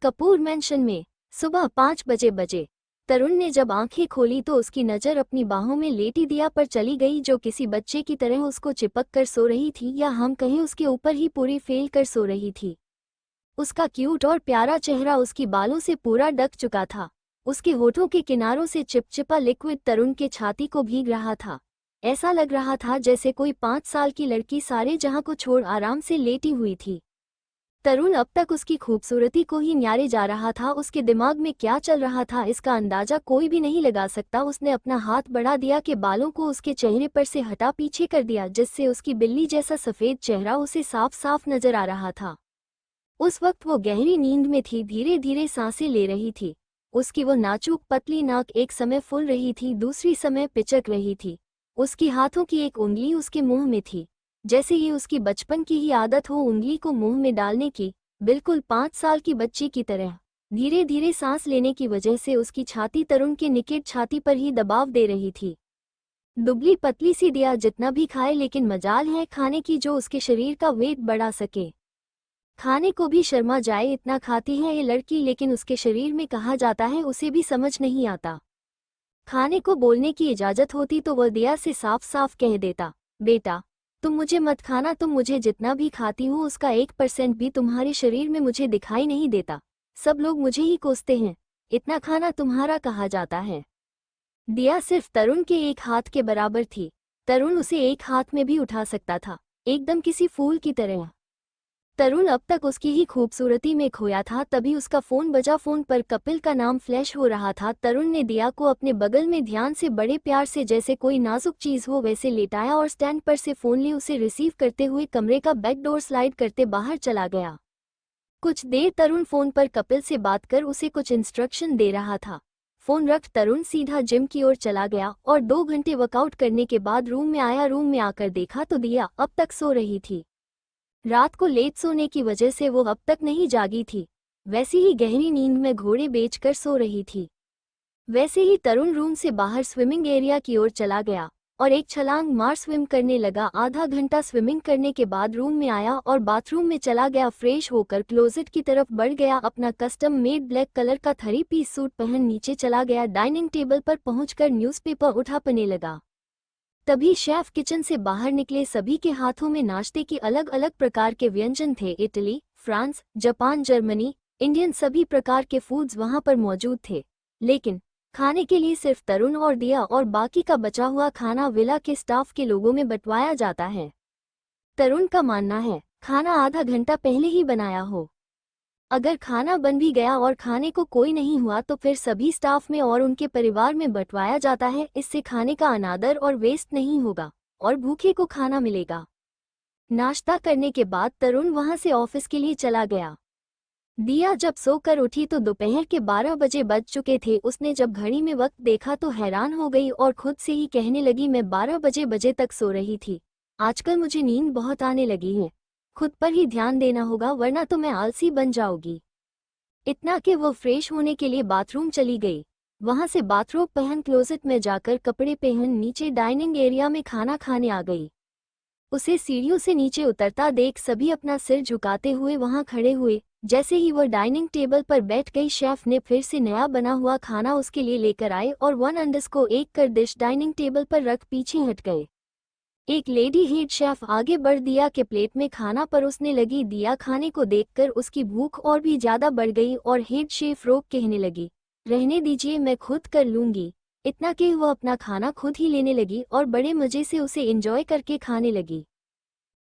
कपूर मैंशन में सुबह 5 बजे तरुण ने जब आंखें खोली तो उसकी नज़र अपनी बाहों में लेटी दिया पर चली गई, जो किसी बच्चे की तरह उसको चिपक कर सो रही थी, या हम कहें उसके ऊपर ही पूरी फेल कर सो रही थी। उसका क्यूट और प्यारा चेहरा उसकी बालों से पूरा ढक चुका था। उसके होठों के किनारों से चिपचिपा लिक्विड तरुण के छाती को भीग रहा था। ऐसा लग रहा था जैसे कोई 5 साल की लड़की सारे जहां को छोड़ आराम से लेटी हुई थी। तरुण अब तक उसकी खूबसूरती को ही न्यारे जा रहा था। उसके दिमाग में क्या चल रहा था इसका अंदाजा कोई भी नहीं लगा सकता। उसने अपना हाथ बढ़ा दिया कि बालों को उसके चेहरे पर से हटा पीछे कर दिया, जिससे उसकी बिल्ली जैसा सफ़ेद चेहरा उसे साफ साफ नजर आ रहा था। उस वक्त वो गहरी नींद में थी, धीरे धीरे सांसें ले रही थी। उसकी वो नाजुक पतली नाक एक समय फूल रही थी, दूसरी समय पिचक रही थी। उसकी हाथों की एक उंगली उसके मुंह में थी, जैसे ये उसकी बचपन की ही आदत हो उंगली को मुंह में डालने की, बिल्कुल 5 साल की बच्ची की तरह। धीरे धीरे सांस लेने की वजह से उसकी छाती तरुण के निकट छाती पर ही दबाव दे रही थी। दुबली पतली सी दिया जितना भी खाए, लेकिन मजाल है खाने की जो उसके शरीर का वेट बढ़ा सके। खाने को भी शर्मा जाए इतना खाती है ये लड़की, लेकिन उसके शरीर में कहा जाता है उसे भी समझ नहीं आता। खाने को बोलने की इजाज़त होती तो वह दिया से साफ साफ कह देता, बेटा तुम मुझे मत खाना, तुम मुझे जितना भी खाती हो उसका 1% भी तुम्हारे शरीर में मुझे दिखाई नहीं देता। सब लोग मुझे ही कोसते हैं, इतना खाना तुम्हारा कहा जाता है। दिया सिर्फ तरुण के एक हाथ के बराबर थी। तरुण उसे एक हाथ में भी उठा सकता था, एकदम किसी फूल की तरह। तरुण अब तक उसकी ही खूबसूरती में खोया था। तभी उसका फोन बजा। फोन पर कपिल का नाम फ्लैश हो रहा था। तरुण ने दिया को अपने बगल में ध्यान से, बड़े प्यार से, जैसे कोई नाजुक चीज हो वैसे लेटाया और स्टैंड पर से फोन ले उसे रिसीव करते हुए कमरे का बैक डोर स्लाइड करते बाहर चला गया। कुछ देर तरुण फोन पर कपिल से बात कर उसे कुछ इंस्ट्रक्शन दे रहा था। फोन रख तरुण सीधा जिम की ओर चला गया और 2 घंटे वर्कआउट करने के बाद रूम में आया। रूम में आकर देखा तो दिया अब तक सो रही थी। रात को लेट सोने की वजह से वो अब तक नहीं जागी थी। वैसी ही गहरी नींद में घोड़े बेचकर सो रही थी। वैसे ही तरुण रूम से बाहर स्विमिंग एरिया की ओर चला गया और एक छलांग मार स्विम करने लगा। आधा घंटा स्विमिंग करने के बाद रूम में आया और बाथरूम में चला गया। फ्रेश होकर क्लोजेट की तरफ बढ़ गया। अपना कस्टम मेड ब्लैक कलर का 3 पीस सूट पहन नीचे चला गया। डाइनिंग टेबल पर पहुंचकर न्यूज़पेपर उठा पढ़ने लगा। तभी शेफ किचन से बाहर निकले। सभी के हाथों में नाश्ते की अलग अलग प्रकार के व्यंजन थे। Italy, France, Japan, Germany, Indian, सभी प्रकार के फूड्स वहां पर मौजूद थे। लेकिन खाने के लिए सिर्फ तरुण और दिया, और बाकी का बचा हुआ खाना विला के स्टाफ के लोगों में बंटवाया जाता है। तरुण का मानना है खाना आधा घंटा पहले ही बनाया हो। अगर खाना बन भी गया और खाने को कोई नहीं हुआ तो फिर सभी स्टाफ में और उनके परिवार में बंटवाया जाता है। इससे खाने का अनादर और वेस्ट नहीं होगा और भूखे को खाना मिलेगा। नाश्ता करने के बाद तरुण वहां से ऑफिस के लिए चला गया। दिया जब सोकर उठी तो दोपहर के 12 बजे बज चुके थे। उसने जब घड़ी में वक्त देखा तो हैरान हो गई और खुद से ही कहने लगी, मैं 12 बजे तक सो रही थी। आजकल मुझे नींद बहुत आने लगी है। खुद पर ही ध्यान देना होगा वरना तो मैं आलसी बन जाऊंगी। इतना कि वो फ्रेश होने के लिए बाथरूम चली गई। वहां से बाथरोब पहन क्लोजेट में जाकर कपड़े पहन नीचे डाइनिंग एरिया में खाना खाने आ गई। उसे सीढ़ियों से नीचे उतरता देख सभी अपना सिर झुकाते हुए वहां खड़े हुए। जैसे ही वह डाइनिंग टेबल पर बैठ गई, शेफ ने फिर से नया बना हुआ खाना उसके लिए लेकर आए और 1 को एक कर डिश डाइनिंग टेबल पर रख पीछे हट गए। एक लेडी हेड शेफ आगे बढ़ दिया के प्लेट में खाना परोसने लगी। दिया खाने को देखकर उसकी भूख और भी ज्यादा बढ़ गई और हेड शेफ रोक कहने लगी, रहने दीजिए, मैं खुद कर लूंगी। इतना कि वह अपना खाना खुद ही लेने लगी और बड़े मजे से उसे एंजॉय करके खाने लगी।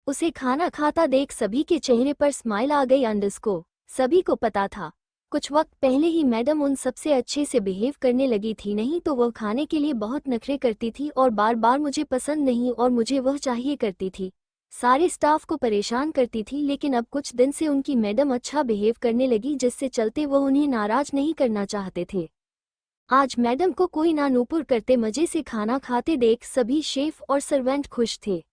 उसे खाना खाता देख सभी के चेहरे पर स्माइल आ गई। अंडरस्को सभी को पता था कुछ वक्त पहले ही मैडम उन सबसे अच्छे से बिहेव करने लगी थी, नहीं तो वह खाने के लिए बहुत नखरे करती थी और बार बार मुझे पसंद नहीं और मुझे वह चाहिए करती थी। सारे स्टाफ को परेशान करती थी। लेकिन अब कुछ दिन से उनकी मैडम अच्छा बिहेव करने लगी, जिससे चलते वह उन्हें नाराज नहीं करना चाहते थे। आज मैडम को कोई ना नूपुर करते मजे से खाना खाते देख सभी शेफ और सर्वेंट खुश थे।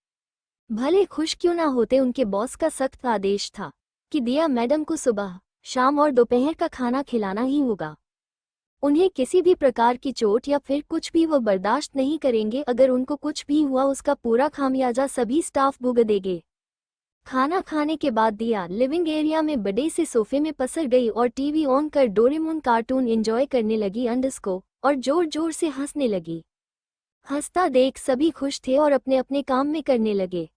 भले खुश क्यों ना होते, उनके बॉस का सख्त आदेश था कि दिया मैडम को सुबह, शाम और दोपहर का खाना खिलाना ही होगा। उन्हें किसी भी प्रकार की चोट या फिर कुछ भी वो बर्दाश्त नहीं करेंगे। अगर उनको कुछ भी हुआ उसका पूरा खामियाजा सभी स्टाफ भुगतेंगे। खाना खाने के बाद दिया लिविंग एरिया में बड़े से सोफे में पसर गई और टीवी ऑन कर डोरेमोन कार्टून एंजॉय करने लगी अंडरस्को और जोर जोर से हंसने लगी। हंसता देख सभी खुश थे और अपने अपने काम में करने लगे।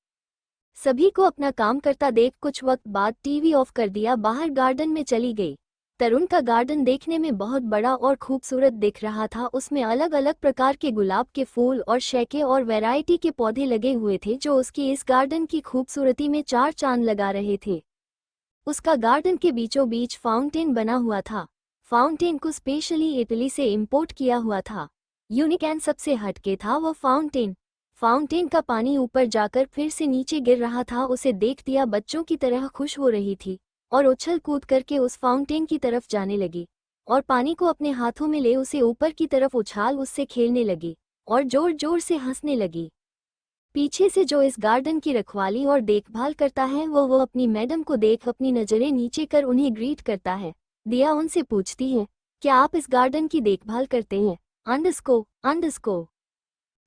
सभी को अपना काम करता देख कुछ वक्त बाद टीवी ऑफ कर दिया, बाहर गार्डन में चली गई। तरुण का गार्डन देखने में बहुत बड़ा और खूबसूरत दिख रहा था। उसमें अलग अलग प्रकार के गुलाब के फूल और शैके और वैरायटी के पौधे लगे हुए थे, जो उसकी इस गार्डन की खूबसूरती में 4 चांद लगा रहे थे। उसका गार्डन के बीचों बीच फाउंटेन बना हुआ था। फाउंटेन को स्पेशली इटली से इंपोर्ट किया हुआ था। यूनिक एंड सबसे हटके था वह फाउंटेन। फाउंटेन का पानी ऊपर जाकर फिर से नीचे गिर रहा था। उसे देख दिया बच्चों की तरह खुश हो रही थी और उछल कूद करके उस फाउंटेन की तरफ जाने लगी और पानी को अपने हाथों में ले उसे ऊपर की तरफ उछाल उससे खेलने लगी और जोर जोर से हंसने लगी। पीछे से जो इस गार्डन की रखवाली और देखभाल करता है वो अपनी मैडम को देख अपनी नजरें नीचे कर उन्हें ग्रीट करता है। दिया उनसे पूछती है, क्या आप इस गार्डन की देखभाल करते हैं? अंडरस्को अंडरस्को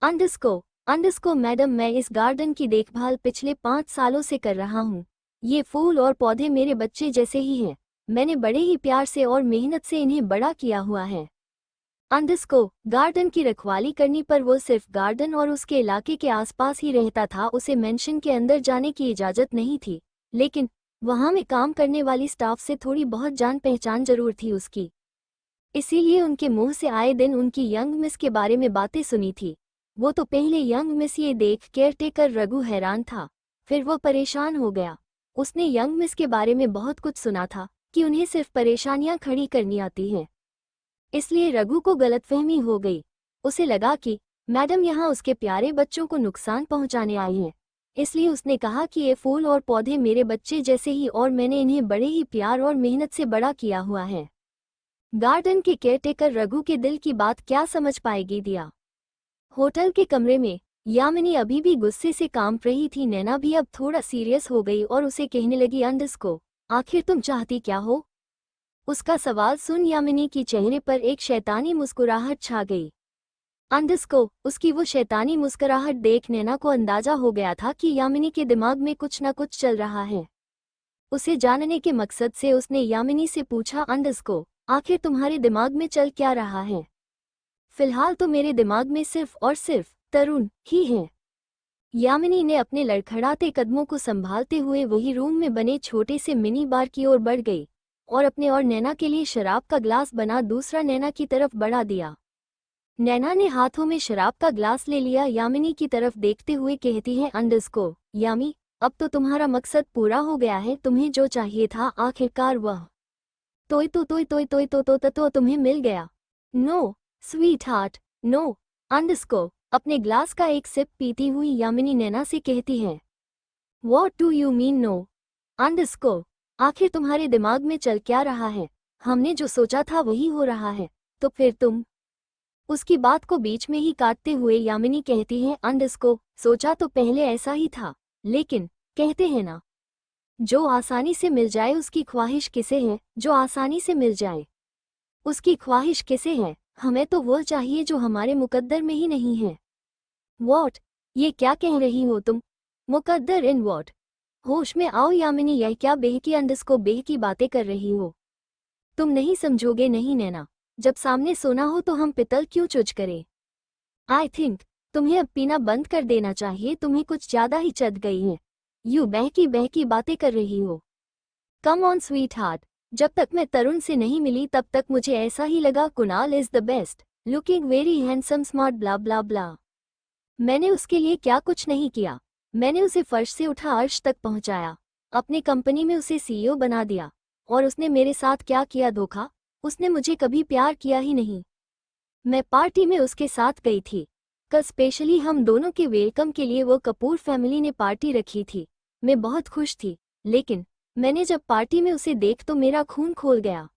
अंडरस्को अंडरस्को मैडम, मैं इस गार्डन की देखभाल पिछले 5 सालों से कर रहा हूँ। ये फूल और पौधे मेरे बच्चे जैसे ही हैं। मैंने बड़े ही प्यार से और मेहनत से इन्हें बड़ा किया हुआ है। अंडरस्को गार्डन की रखवाली करने पर वो सिर्फ गार्डन और उसके इलाके के आसपास ही रहता था। उसे मेंशन के अंदर जाने की इजाज़त नहीं थी, लेकिन वहाँ में काम करने वाली स्टाफ से थोड़ी बहुत जान पहचान जरूर थी उसकी। इसीलिए उनके मुंह से आए दिन उनकी यंग मिस के बारे में बातें सुनी थी। वो तो पहले यंग मिस ये देख केयरटेकर रघु हैरान था, फिर वो परेशान हो गया। उसने यंग मिस के बारे में बहुत कुछ सुना था कि उन्हें सिर्फ परेशानियां खड़ी करनी आती हैं। इसलिए रघु को गलतफहमी हो गई। उसे लगा कि मैडम यहाँ उसके प्यारे बच्चों को नुकसान पहुंचाने आई हैं। इसलिए उसने कहा कि ये फूल और पौधे मेरे बच्चे जैसे ही और मैंने इन्हें बड़े ही प्यार और मेहनत से बड़ा किया हुआ है। गार्डन के केयरटेकर रघु के दिल की बात क्या समझ पाएगी दिया। होटल के कमरे में यामिनी अभी भी गुस्से से कांप रही थी। नैना भी अब थोड़ा सीरियस हो गई और उसे कहने लगी, अंडस्को, आखिर तुम चाहती क्या हो? उसका सवाल सुन यामिनी की चेहरे पर एक शैतानी मुस्कुराहट छा गई। अंडस्को, उसकी वो शैतानी मुस्कुराहट देख नैना को अंदाजा हो गया था कि यामिनी के दिमाग में कुछ न कुछ चल रहा है। उसे जानने के मकसद से उसने यामिनी से पूछा, अंडस्को, आखिर तुम्हारे दिमाग में चल क्या रहा है? फिलहाल तो मेरे दिमाग में सिर्फ और सिर्फ तरुण ही है। यामिनी ने अपने लड़खड़ाते कदमों को संभालते हुए वही रूम में बने छोटे से मिनी बार की ओर बढ़ गई और अपने और नैना के लिए शराब का ग्लास बना दूसरा नैना की तरफ बढ़ा दिया। नैना ने हाथों में शराब का ग्लास ले लिया। यामिनी की तरफ देखते हुए कहती है, अंडस्को, यामी, अब तो तुम्हारा मकसद पूरा हो गया है। तुम्हें जो चाहिए था आखिरकार वह तो तुम्हें मिल गया। No sweetheart, no. अंडस्को अपने ग्लास का एक सिप पीती हुई यामिनी नैना से कहती है, What do you mean no? अंडस्को, आखिर तुम्हारे दिमाग में चल क्या रहा है? हमने जो सोचा था वही हो रहा है, तो फिर तुम? उसकी बात को बीच में ही काटते हुए यामिनी कहती है, अंडस्को, सोचा तो पहले ऐसा ही था, लेकिन कहते हैं ना, जो आसानी से मिल जाए उसकी ख्वाहिश किसे है? जो आसानी से मिल जाए उसकी ख्वाहिश किसे है? हमें तो वो चाहिए जो हमारे मुकद्दर में ही नहीं है। वॉट? ये क्या कह रही हो तुम? मुकद्दर इन वॉट? होश में आओ यामिनी, यह क्या बेहकी अंडस्को बेह की बातें कर रही हो? तुम नहीं समझोगे नहीं नैना, जब सामने सोना हो तो हम पितल क्यों चुज करें? आई थिंक तुम्हें अब पीना बंद कर देना चाहिए, तुम्हें कुछ ज्यादा ही चढ़ गई है। यू बहकी बातें कर रही हो। कम ऑन स्वीट हार्ट, जब तक मैं तरुण से नहीं मिली तब तक मुझे ऐसा ही लगा Kunal is the best, looking very handsome, smart, blah blah blah. मैंने उसके लिए क्या कुछ नहीं किया। मैंने उसे फर्श से उठा अर्श तक पहुंचाया, अपनी कंपनी में उसे सीईओ बना दिया। और उसने मेरे साथ क्या किया? धोखा। उसने मुझे कभी प्यार किया ही नहीं। मैं पार्टी में उसके साथ गई थी कल, स्पेशली हम दोनों के वेलकम के लिए वो कपूर फैमिली ने पार्टी रखी थी। मैं बहुत खुश थी, लेकिन मैंने जब पार्टी में उसे देख तो मेरा खून खोल गया।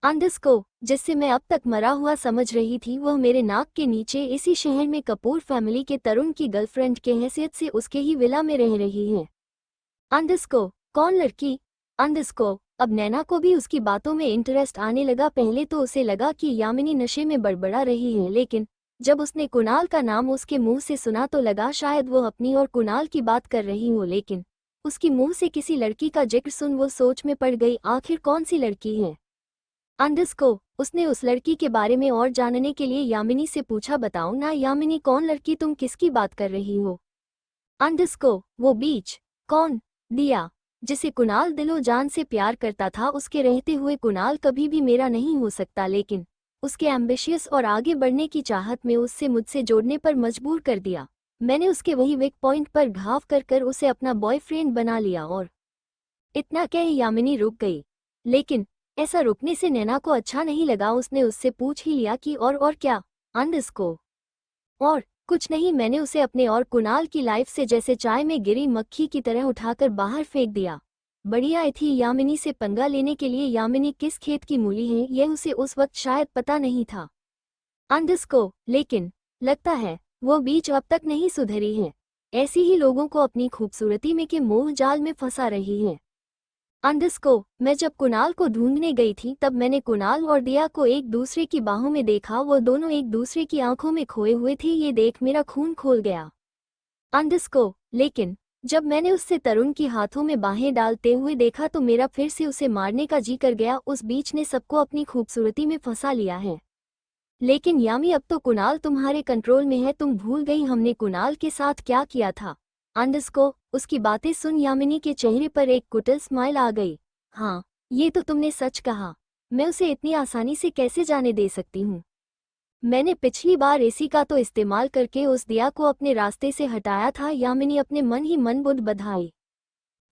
अंडस्को, जिससे मैं अब तक मरा हुआ समझ रही थी, वह मेरे नाक के नीचे इसी शहर में कपूर फैमिली के तरुण की गर्लफ्रेंड के हैसियत से उसके ही विला में रह रही है। अंडस्को, कौन लड़की? अंडस्को, अब नैना को भी उसकी बातों में इंटरेस्ट आने लगा। पहले तो उसे लगा कि यामिनी नशे में बड़बड़ा रही है, लेकिन जब उसने कुणाल का नाम उसके मुंह से सुना तो लगा शायद वो अपनी और कुणाल की बात कर रही हो। लेकिन उसकी मुंह से किसी लड़की का जिक्र सुन वो सोच में पड़ गई, आखिर कौन सी लड़की है? अंडस्को, उसने उस लड़की के बारे में और जानने के लिए यामिनी से पूछा, बताओ ना यामिनी, कौन लड़की? तुम किसकी बात कर रही हो? अंडस्को, वो बीच। कौन? दिया, जिसे कुणाल दिलो जान से प्यार करता था। उसके रहते हुए कुणाल कभी भी मेरा नहीं हो सकता, लेकिन उसके एम्बिशियस और आगे बढ़ने की चाहत में उससे मुझसे जोड़ने पर मजबूर कर दिया। मैंने उसके वही वीक पॉइंट पर घाव कर कर उसे अपना बॉयफ्रेंड बना लिया। और इतना कह यामिनी रुक गई, लेकिन ऐसा रुकने से नैना को अच्छा नहीं लगा। उसने उससे पूछ ही लिया कि और क्या? अंडस्को, और कुछ नहीं, मैंने उसे अपने और कुणाल की लाइफ से जैसे चाय में गिरी मक्खी की तरह उठाकर बाहर फेंक दिया। बड़ी आई थी यामिनी से पंगा लेने के लिए। यामिनी किस खेत की मूली है यह उसे उस वक्त शायद पता नहीं था। अंडस्को, लेकिन लगता है वो बीच अब तक नहीं सुधरी है। ऐसी ही लोगों को अपनी खूबसूरती में के मोह जाल में फंसा रही है। अंडस्को, मैं जब कुणाल को ढूंढने गई थी तब मैंने कुणाल और दिया को एक दूसरे की बाहों में देखा। वो दोनों एक दूसरे की आंखों में खोए हुए थे। ये देख मेरा खून खोल गया। अंडस्को, लेकिन जब मैंने उससे तरुण की हाथों में बाहें डालते हुए देखा तो मेरा फिर से उसे मारने का जी कर गया। उस बीच ने सबको अपनी खूबसूरती में फंसा लिया है। लेकिन यामी, अब तो कुणाल तुम्हारे कंट्रोल में है। तुम भूल गई हमने कुणाल के साथ क्या किया था? अंडस्को, उसकी बातें सुन यामिनी के चेहरे पर एक कुटिल स्माइल आ गई। हाँ, ये तो तुमने सच कहा। मैं उसे इतनी आसानी से कैसे जाने दे सकती हूँ? मैंने पिछली बार एसी का तो इस्तेमाल करके उस दिया को अपने रास्ते से हटाया था। यामिनी अपने मन ही मन बुद्ध बधाई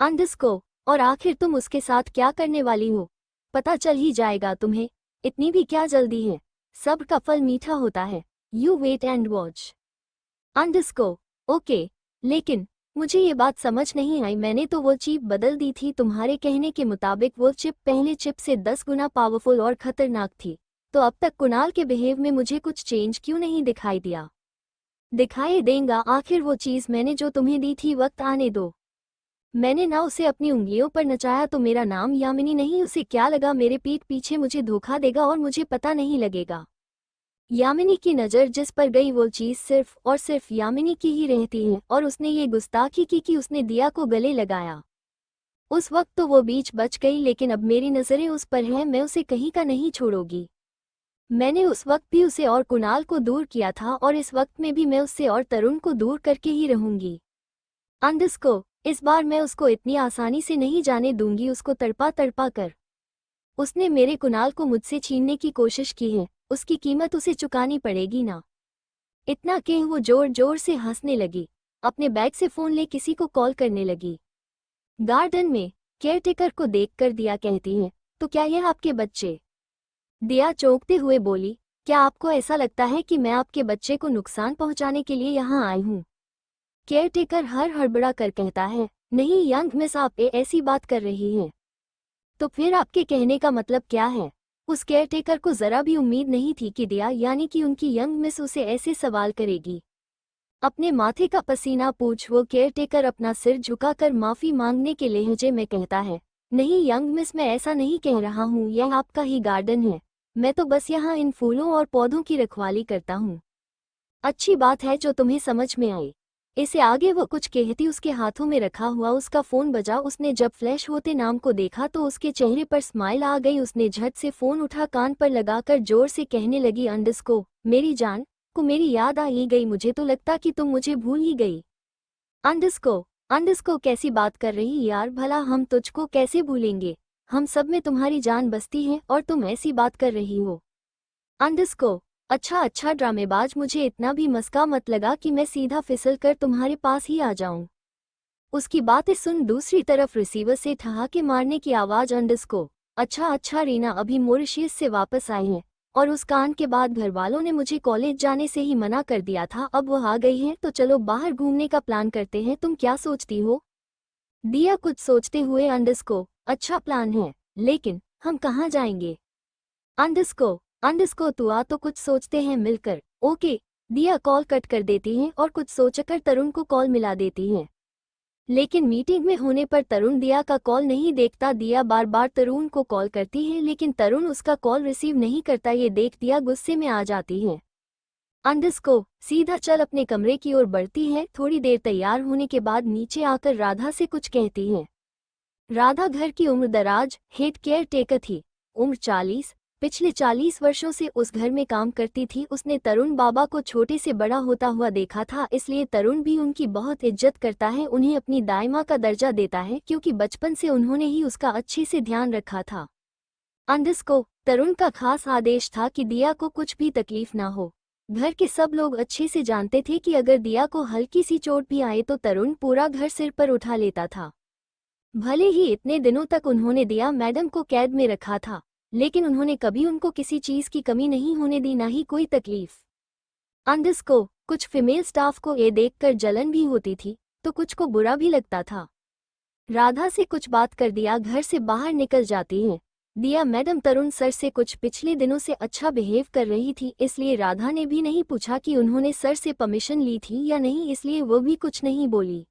अंडरस्को। और आखिर तुम उसके साथ क्या करने वाली हो? पता चल ही जाएगा तुम्हें, इतनी भी क्या जल्दी है? सब का फल मीठा होता है। यू वेट एंड वॉच अंडरस्को। ओके, लेकिन मुझे ये बात समझ नहीं आई, मैंने तो वो चिप बदल दी थी। तुम्हारे कहने के मुताबिक वो चिप पहले चिप से 10 गुना पावरफुल और खतरनाक थी, तो अब तक कुणाल के बिहेव में मुझे कुछ चेंज क्यों नहीं दिखाई दिया? दिखाई देगा, आखिर वो चीज़ मैंने जो तुम्हें दी थी। वक्त आने दो। मैंने ना उसे अपनी उंगलियों पर नचाया तो मेरा नाम यामिनी नहीं। उसे क्या लगा मेरे पीठ पीछे मुझे धोखा देगा और मुझे पता नहीं लगेगा? यामिनी की नज़र जिस पर गई वो चीज़ सिर्फ और सिर्फ यामिनी की ही रहती है, और उसने ये गुस्ताखी की कि उसने दिया को गले लगाया। उस वक्त तो वो बीच बच गई, लेकिन अब मेरी नज़रें उस पर हैं। मैं उसे कहीं का नहीं छोड़ूंगी। मैंने उस वक्त भी उसे और कुणाल को दूर किया था, और इस वक्त में भी मैं उससे और तरुण को दूर करके ही रहूंगी। अंडरस्को। इस बार मैं उसको इतनी आसानी से नहीं जाने दूंगी, उसको तड़पा तड़पा कर। उसने मेरे कुणाल को मुझसे छीनने की कोशिश की है, उसकी कीमत उसे चुकानी पड़ेगी ना। इतना कह वो जोर जोर से हंसने लगी। अपने बैग से फ़ोन ले किसी को कॉल करने लगी। गार्डन में केयरटेकर को देखकर दिया कहती है, तो क्या यह आपके बच्चे? दिया चौंकते हुए बोली, क्या आपको ऐसा लगता है कि मैं आपके बच्चे को नुकसान पहुंचाने के लिए यहाँ आई हूँ? केयरटेकर हड़बड़ा कर कहता है, नहीं यंग मिस, आप ऐसी बात कर रही हैं तो फिर आपके कहने का मतलब क्या है? उस केयरटेकर को जरा भी उम्मीद नहीं थी कि दिया यानी कि उनकी यंग मिस उसे ऐसे सवाल करेगी। अपने माथे का पसीना पूछ वो केयरटेकर अपना सिर झुकाकर माफी मांगने के लहजे में कहता है, नहीं यंग मिस, मैं ऐसा नहीं कह रहा हूँ, यह आपका ही गार्डन है। मैं तो बस यहाँ इन फूलों और पौधों की रखवाली करता हूँ। अच्छी बात है जो तुम्हें समझ में आई। इसे आगे वो कुछ कहती उसके हाथों में रखा हुआ उसका फोन बजा। उसने जब फ्लैश होते नाम को देखा तो उसके चेहरे पर स्माइल आ गई। उसने झट से फोन उठा कान पर लगाकर जोर से कहने लगी, अंडरस्को मेरी जान को मेरी याद आ ही गई, मुझे तो लगता कि तुम मुझे भूल ही गई। अंडरस्को अंडरस्को कैसी बात कर रही यार, भला हम तुझको कैसे भूलेंगे? हम सब में तुम्हारी जान बसती है और तुम ऐसी बात कर रही हो। अंडरस्को अच्छा अच्छा ड्रामेबाज, मुझे इतना भी मस्का मत लगा कि मैं सीधा फिसल कर तुम्हारे पास ही आ जाऊं। उसकी बातें सुन दूसरी तरफ रिसीवर से ठहाके मारने की आवाज। अंडरस्को अच्छा अच्छा रीना अभी मॉरिशस से वापस आई है, और उस कांड के बाद घर वालों ने मुझे कॉलेज जाने से ही मना कर दिया था। अब वह आ गई है तो चलो बाहर घूमने का प्लान करते हैं, तुम क्या सोचती हो? दिया कुछ सोचते हुए, अंडरस्को अच्छा प्लान है, लेकिन हम कहाँ जाएंगे? अंडरस्को तू आ तो कुछ सोचते हैं मिलकर। ओके। दिया कॉल कट कर देती है और कुछ सोचकर तरुण को कॉल मिला देती है, लेकिन मीटिंग में होने पर तरुण दिया का कॉल नहीं देखता। दिया बार बार तरुण को कॉल करती है, लेकिन तरुण उसका कॉल रिसीव नहीं करता। ये देख दिया गुस्से में आ जाती है। अंडरस्को सीधा चल अपने कमरे की ओर बढ़ती है। थोड़ी देर तैयार होने के बाद नीचे आकर राधा से कुछ कहती है। राधा घर की उम्र दराज हेड केयर टेकर थी। उम्र 40, पिछले 40 वर्षों से उस घर में काम करती थी। उसने तरुण बाबा को छोटे से बड़ा होता हुआ देखा था, इसलिए तरुण भी उनकी बहुत इज्जत करता है, उन्हें अपनी दाइमा का दर्जा देता है, क्योंकि बचपन से उन्होंने ही उसका अच्छे से ध्यान रखा था। अंडरस्को तरुण का खास आदेश था कि दिया को कुछ भी तकलीफ ना हो। घर के सब लोग अच्छे से जानते थे कि अगर दिया को हल्की सी चोट भी आए तो तरुण पूरा घर सिर पर उठा लेता था। भले ही इतने दिनों तक उन्होंने दिया मैडम को कैद में रखा था, लेकिन उन्होंने कभी उनको किसी चीज की कमी नहीं होने दी, ना ही कोई तकलीफ। अंडरस्को कुछ फीमेल स्टाफ को ये देखकर जलन भी होती थी, तो कुछ को बुरा भी लगता था। राधा से कुछ बात कर दिया घर से बाहर निकल जाती है। दिया मैडम तरुण सर से कुछ पिछले दिनों से अच्छा बिहेव कर रही थी, इसलिए राधा ने भी नहीं पूछा कि उन्होंने सर से परमिशन ली थी या नहीं, इसलिए वो भी कुछ नहीं बोली।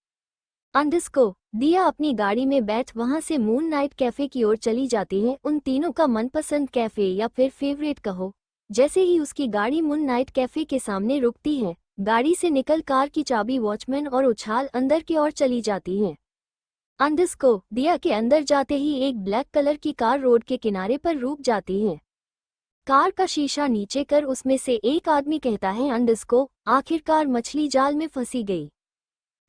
अंडरस्को दिया अपनी गाड़ी में बैठ वहां से मून नाइट कैफे की ओर चली जाती है। उन तीनों का मनपसंद कैफे या फिर फेवरेट कहो। जैसे ही उसकी गाड़ी मून नाइट कैफे के सामने रुकती है, गाड़ी से निकल कार की चाबी वॉचमैन और उछाल अंदर की ओर चली जाती है। अंडरस्को दिया के अंदर जाते ही एक ब्लैक कलर की कार रोड के किनारे पर रुक जाती है। कार का शीशा नीचे कर उसमें से एक आदमी कहता है, अंडरस्को आखिरकार मछली जाल में फंसी गई।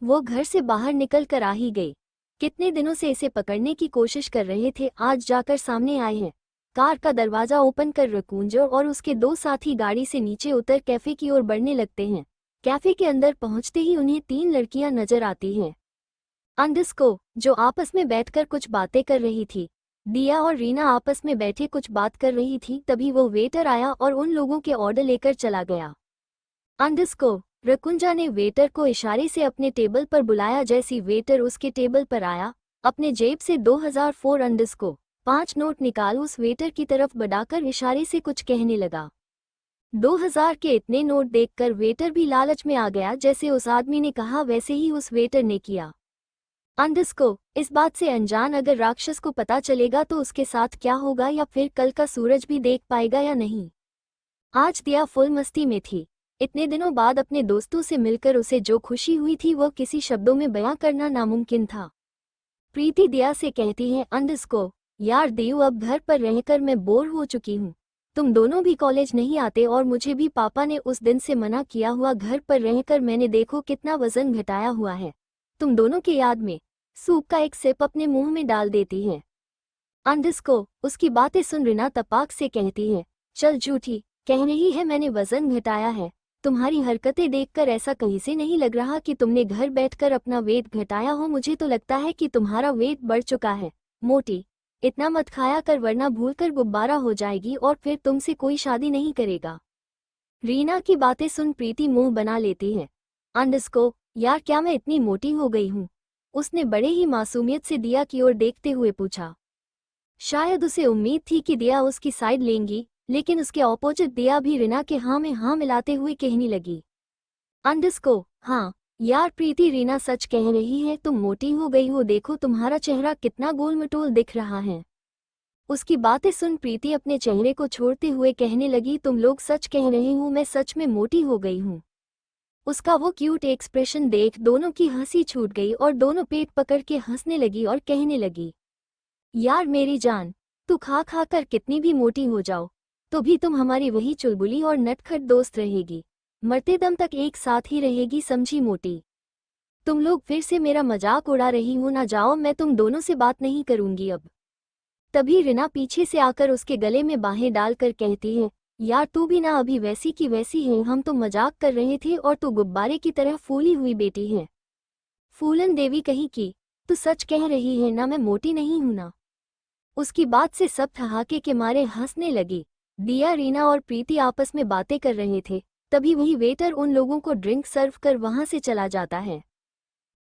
वो घर से बाहर निकल कर आ ही गई। कितने दिनों से इसे पकड़ने की कोशिश कर रहे थे, आज जाकर सामने आए हैं। कार का दरवाजा ओपन कर रकुंजो और उसके दो साथी गाड़ी से नीचे उतर कैफे की ओर बढ़ने लगते हैं। कैफे के अंदर पहुंचते ही उन्हें 3 लड़कियां नजर आती हैं। अंडस्को, जो आपस में बैठकर कुछ बातें कर रही थी। दिया और रीना आपस में बैठे कुछ बात कर रही थी, तभी वो वेटर आया और उन लोगों के ऑर्डर लेकर चला गया। अंडस्को, रकुंजा ने वेटर को इशारे से अपने टेबल पर बुलाया। जैसी वेटर उसके टेबल पर आया, अपने जेब से 2004 अंडस्को 5 नोट निकाल उस वेटर की तरफ बढ़ाकर इशारे से कुछ कहने लगा। 2000 के इतने नोट देखकर वेटर भी लालच में आ गया। जैसे उस आदमी ने कहा वैसे ही उस वेटर ने किया। अंडस्को, इस बात से अनजान अगर राक्षस को पता चलेगा तो उसके साथ क्या होगा, या फिर कल का सूरज भी देख पाएगा या नहीं। आज दिया फुल मस्ती में थी। इतने दिनों बाद अपने दोस्तों से मिलकर उसे जो खुशी हुई थी वह किसी शब्दों में बयां करना नामुमकिन था। प्रीति दिया से कहती है, अंडस्को, यार दियो, अब घर पर रहकर मैं बोर हो चुकी हूँ। तुम दोनों भी कॉलेज नहीं आते और मुझे भी पापा ने उस दिन से मना किया हुआ। घर पर रहकर मैंने देखो कितना वजन घटाया हुआ है। तुम दोनों के याद में सूप का एक सिप अपने मुंह में डाल देती है। अंडस्को, उसकी बातें सुन रीना तपाक से कहती है, चल झूठी कह रही है मैंने वजन घटाया है। तुम्हारी हरकतें देखकर ऐसा कहीं से नहीं लग रहा कि तुमने घर बैठकर अपना वेट घटाया हो। मुझे तो लगता है कि तुम्हारा वेट बढ़ चुका है। मोटी, इतना मत खाया कर वरना भूलकर गुब्बारा हो जाएगी और फिर तुमसे कोई शादी नहीं करेगा। रीना की बातें सुन प्रीति मुंह बना लेती है। अंडस्को, यार क्या मैं इतनी मोटी हो गई हूँ? उसने बड़े ही मासूमियत से दिया की ओर देखते हुए पूछा। शायद उसे उम्मीद थी कि दिया उसकी साइड लेंगी, लेकिन उसके ऑपोजिट दिया भी रीना के हाँ में हाँ मिलाते हुए कहने लगी। अंडस्को, हाँ यार प्रीति, रीना सच कह रही है, तुम मोटी हो गई हो। देखो तुम्हारा चेहरा कितना गोल-मटोल दिख रहा है। उसकी बातें सुन प्रीति अपने चेहरे को छोड़ते हुए कहने लगी, तुम लोग सच कह रहे हो, मैं सच में मोटी हो गई हूँ। उसका वो क्यूट एक्सप्रेशन देख दोनों की हंसी छूट गई और दोनों पेट पकड़ के हंसने लगी और कहने लगी, यार मेरी जान, तू खा खा कर कितनी भी मोटी हो जाओ तो भी तुम हमारी वही चुलबुली और नटखट दोस्त रहेगी। मरते दम तक एक साथ ही रहेगी, समझी मोटी। तुम लोग फिर से मेरा मजाक उड़ा रही हो ना, जाओ, मैं तुम दोनों से बात नहीं करूंगी अब। तभी रीना पीछे से आकर उसके गले में बाहें डालकर कहती है, यार तू भी ना अभी वैसी की वैसी है, हम तो मजाक कर रहे थे और तू गुब्बारे की तरह फूली हुई बेटी है। फूलन देवी कहीं की, तू सच कह रही है ना मैं मोटी नहीं हूं ना? उसकी बात से सब ठहाके के मारे हंसने लगी। दिया, रीना और प्रीति आपस में बातें कर रहे थे, तभी वही वेटर उन लोगों को ड्रिंक सर्व कर वहां से चला जाता है।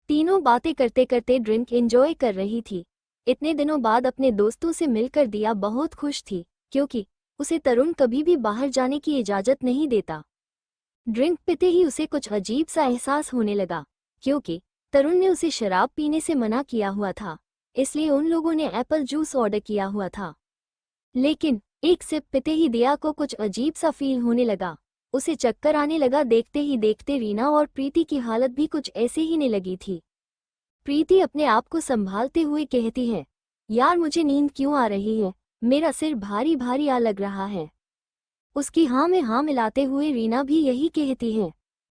तीनों बातें करते करते ड्रिंक एंजॉय कर रही थी। इतने दिनों बाद अपने दोस्तों से मिलकर दिया बहुत खुश थी, क्योंकि उसे तरुण कभी भी बाहर जाने की इजाजत नहीं देता। ड्रिंक पीते ही उसे कुछ अजीब सा एहसास होने लगा, क्योंकि तरुण ने उसे शराब पीने से मना किया हुआ था, इसलिए उन लोगों ने एप्पल जूस ऑर्डर किया हुआ था। लेकिन एक सिप पीते ही दिया को कुछ अजीब सा फील होने लगा, उसे चक्कर आने लगा। देखते ही देखते रीना और प्रीति की हालत भी कुछ ऐसे ही ने लगी थी। प्रीति अपने आप को संभालते हुए कहती है, यार मुझे नींद क्यों आ रही है, मेरा सिर भारी भारी आ लग रहा है। उसकी हाँ में हाँ मिलाते हुए रीना भी यही कहती है।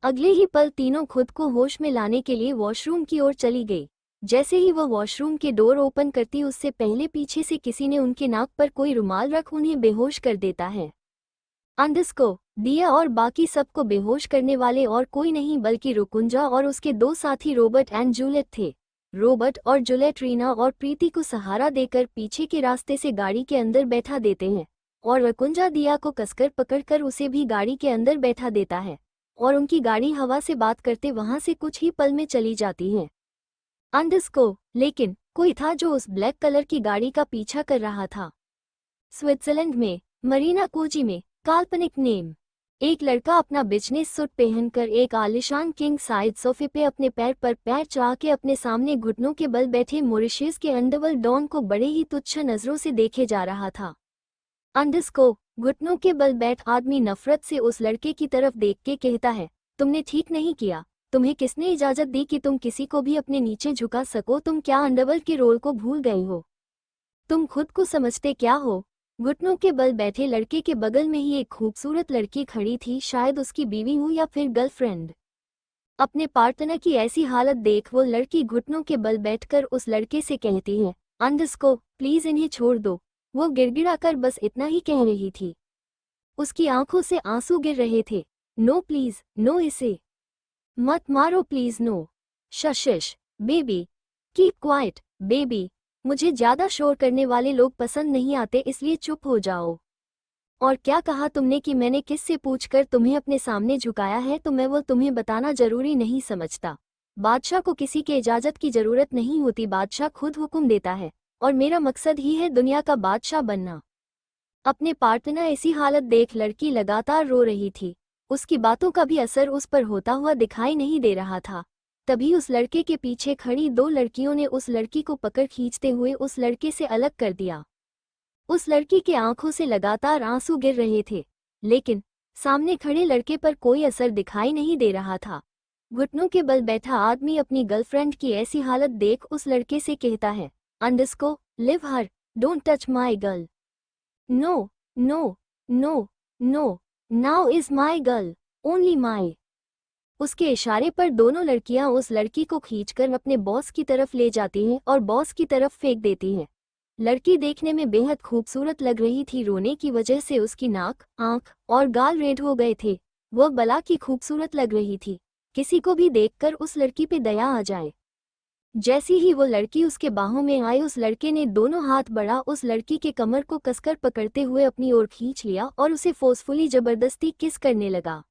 अगले ही पल तीनों खुद को होश में लाने के लिए वॉशरूम की ओर चली गई। जैसे ही वह वॉशरूम के डोर ओपन करती उससे पहले पीछे से किसी ने उनके नाक पर कोई रुमाल रख उन्हें बेहोश कर देता है। अंडस्को, दिया और बाकी सबको बेहोश करने वाले और कोई नहीं बल्कि रुकुंजा और उसके दो साथी रॉबर्ट एंड जूलियट थे। रॉबर्ट और जूलियट रीना और प्रीति को सहारा देकर पीछे के रास्ते से गाड़ी के अंदर बैठा देते हैं और रुकुंजा दिया को कसकर पकड़कर उसे भी गाड़ी के अंदर बैठा देता है और उनकी गाड़ी हवा से बात करते वहां से कुछ ही पल में चली जाती है। अंडस्को, लेकिन कोई था जो उस ब्लैक कलर की गाड़ी का पीछा कर रहा था। स्विट्जरलैंड में मरीना कोजी में काल्पनिक नेम। एक लड़का अपना बिजनेस सूट पहनकर एक आलिशान किंग साइज सोफे पे अपने पैर पर पैर चढ़ा के अपने सामने घुटनों के बल बैठे मॉरिशस के अंडरवर्ल्ड डॉन को बड़े ही तुच्छ नजरों से देखे जा रहा था। अंडस्को, घुटनों के बल बैठ आदमी नफरत से उस लड़के की तरफ देख के कहता है, तुमने ठीक नहीं किया। तुम्हें किसने इजाजत दी कि तुम किसी को भी अपने नीचे झुका सको? तुम क्या अंडरवर्ल्ड के रोल को भूल गए हो? तुम खुद को समझते क्या हो? घुटनों के बल बैठे लड़के के बगल में ही एक खूबसूरत लड़की खड़ी थी, शायद उसकी बीवी हो या फिर गर्लफ्रेंड। अपने पार्टनर की ऐसी हालत देख वो लड़की घुटनों के बल बैठकर उस लड़के से कहती है, अंडस्को प्लीज इन्हें छोड़ दो, वो गिड़गिड़ाकर बस इतना ही कह रही थी। उसकी आंखों से आंसू गिर रहे थे। नो प्लीज, नो, इसे मत मारो प्लीज, नो। शशिश बेबी, कीप क्वाइट बेबी। मुझे ज्यादा शोर करने वाले लोग पसंद नहीं आते, इसलिए चुप हो जाओ। और क्या कहा तुमने कि मैंने किससे पूछकर तुम्हें अपने सामने झुकाया है? तो मैं वो तुम्हें बताना जरूरी नहीं समझता। बादशाह को किसी के इजाजत की जरूरत नहीं होती, बादशाह खुद हुक्म देता है, और मेरा मकसद ही है दुनिया का बादशाह बनना। अपने पार्टनर ऐसी हालत देख लड़की लगातार रो रही थी। उसकी बातों का भी असर उस पर होता हुआ दिखाई नहीं दे रहा था। तभी उस लड़के के पीछे खड़ी दो लड़कियों ने उस लड़की को पकड़ खींचते हुए उस लड़के से अलग कर दिया। उस लड़की के आंखों से लगातार आंसू गिर रहे थे, लेकिन सामने खड़े लड़के पर कोई असर दिखाई नहीं दे रहा था। घुटनों के बल बैठा आदमी अपनी गर्लफ्रेंड की ऐसी हालत देख उस लड़के से कहता है, अंडरस्को leave her, don't touch my girl. No no no no, now is my girl, only my. उसके इशारे पर दोनों लड़कियां उस लड़की को खींचकर अपने बॉस की तरफ ले जाती हैं और बॉस की तरफ फेंक देती हैं। लड़की देखने में बेहद खूबसूरत लग रही थी। रोने की वजह से उसकी नाक, आंख और गाल रेड हो गए थे। वह बला की खूबसूरत लग रही थी। किसी को भी देखकर उस लड़की पे दया आ जाए। जैसी ही वो लड़की उसके बाहों में आई, उस लड़के ने दोनों हाथ बढ़ा उस लड़की के कमर को कसकर पकड़ते हुए अपनी ओर खींच लिया और उसे फोर्सफुली जबरदस्ती किस करने लगा।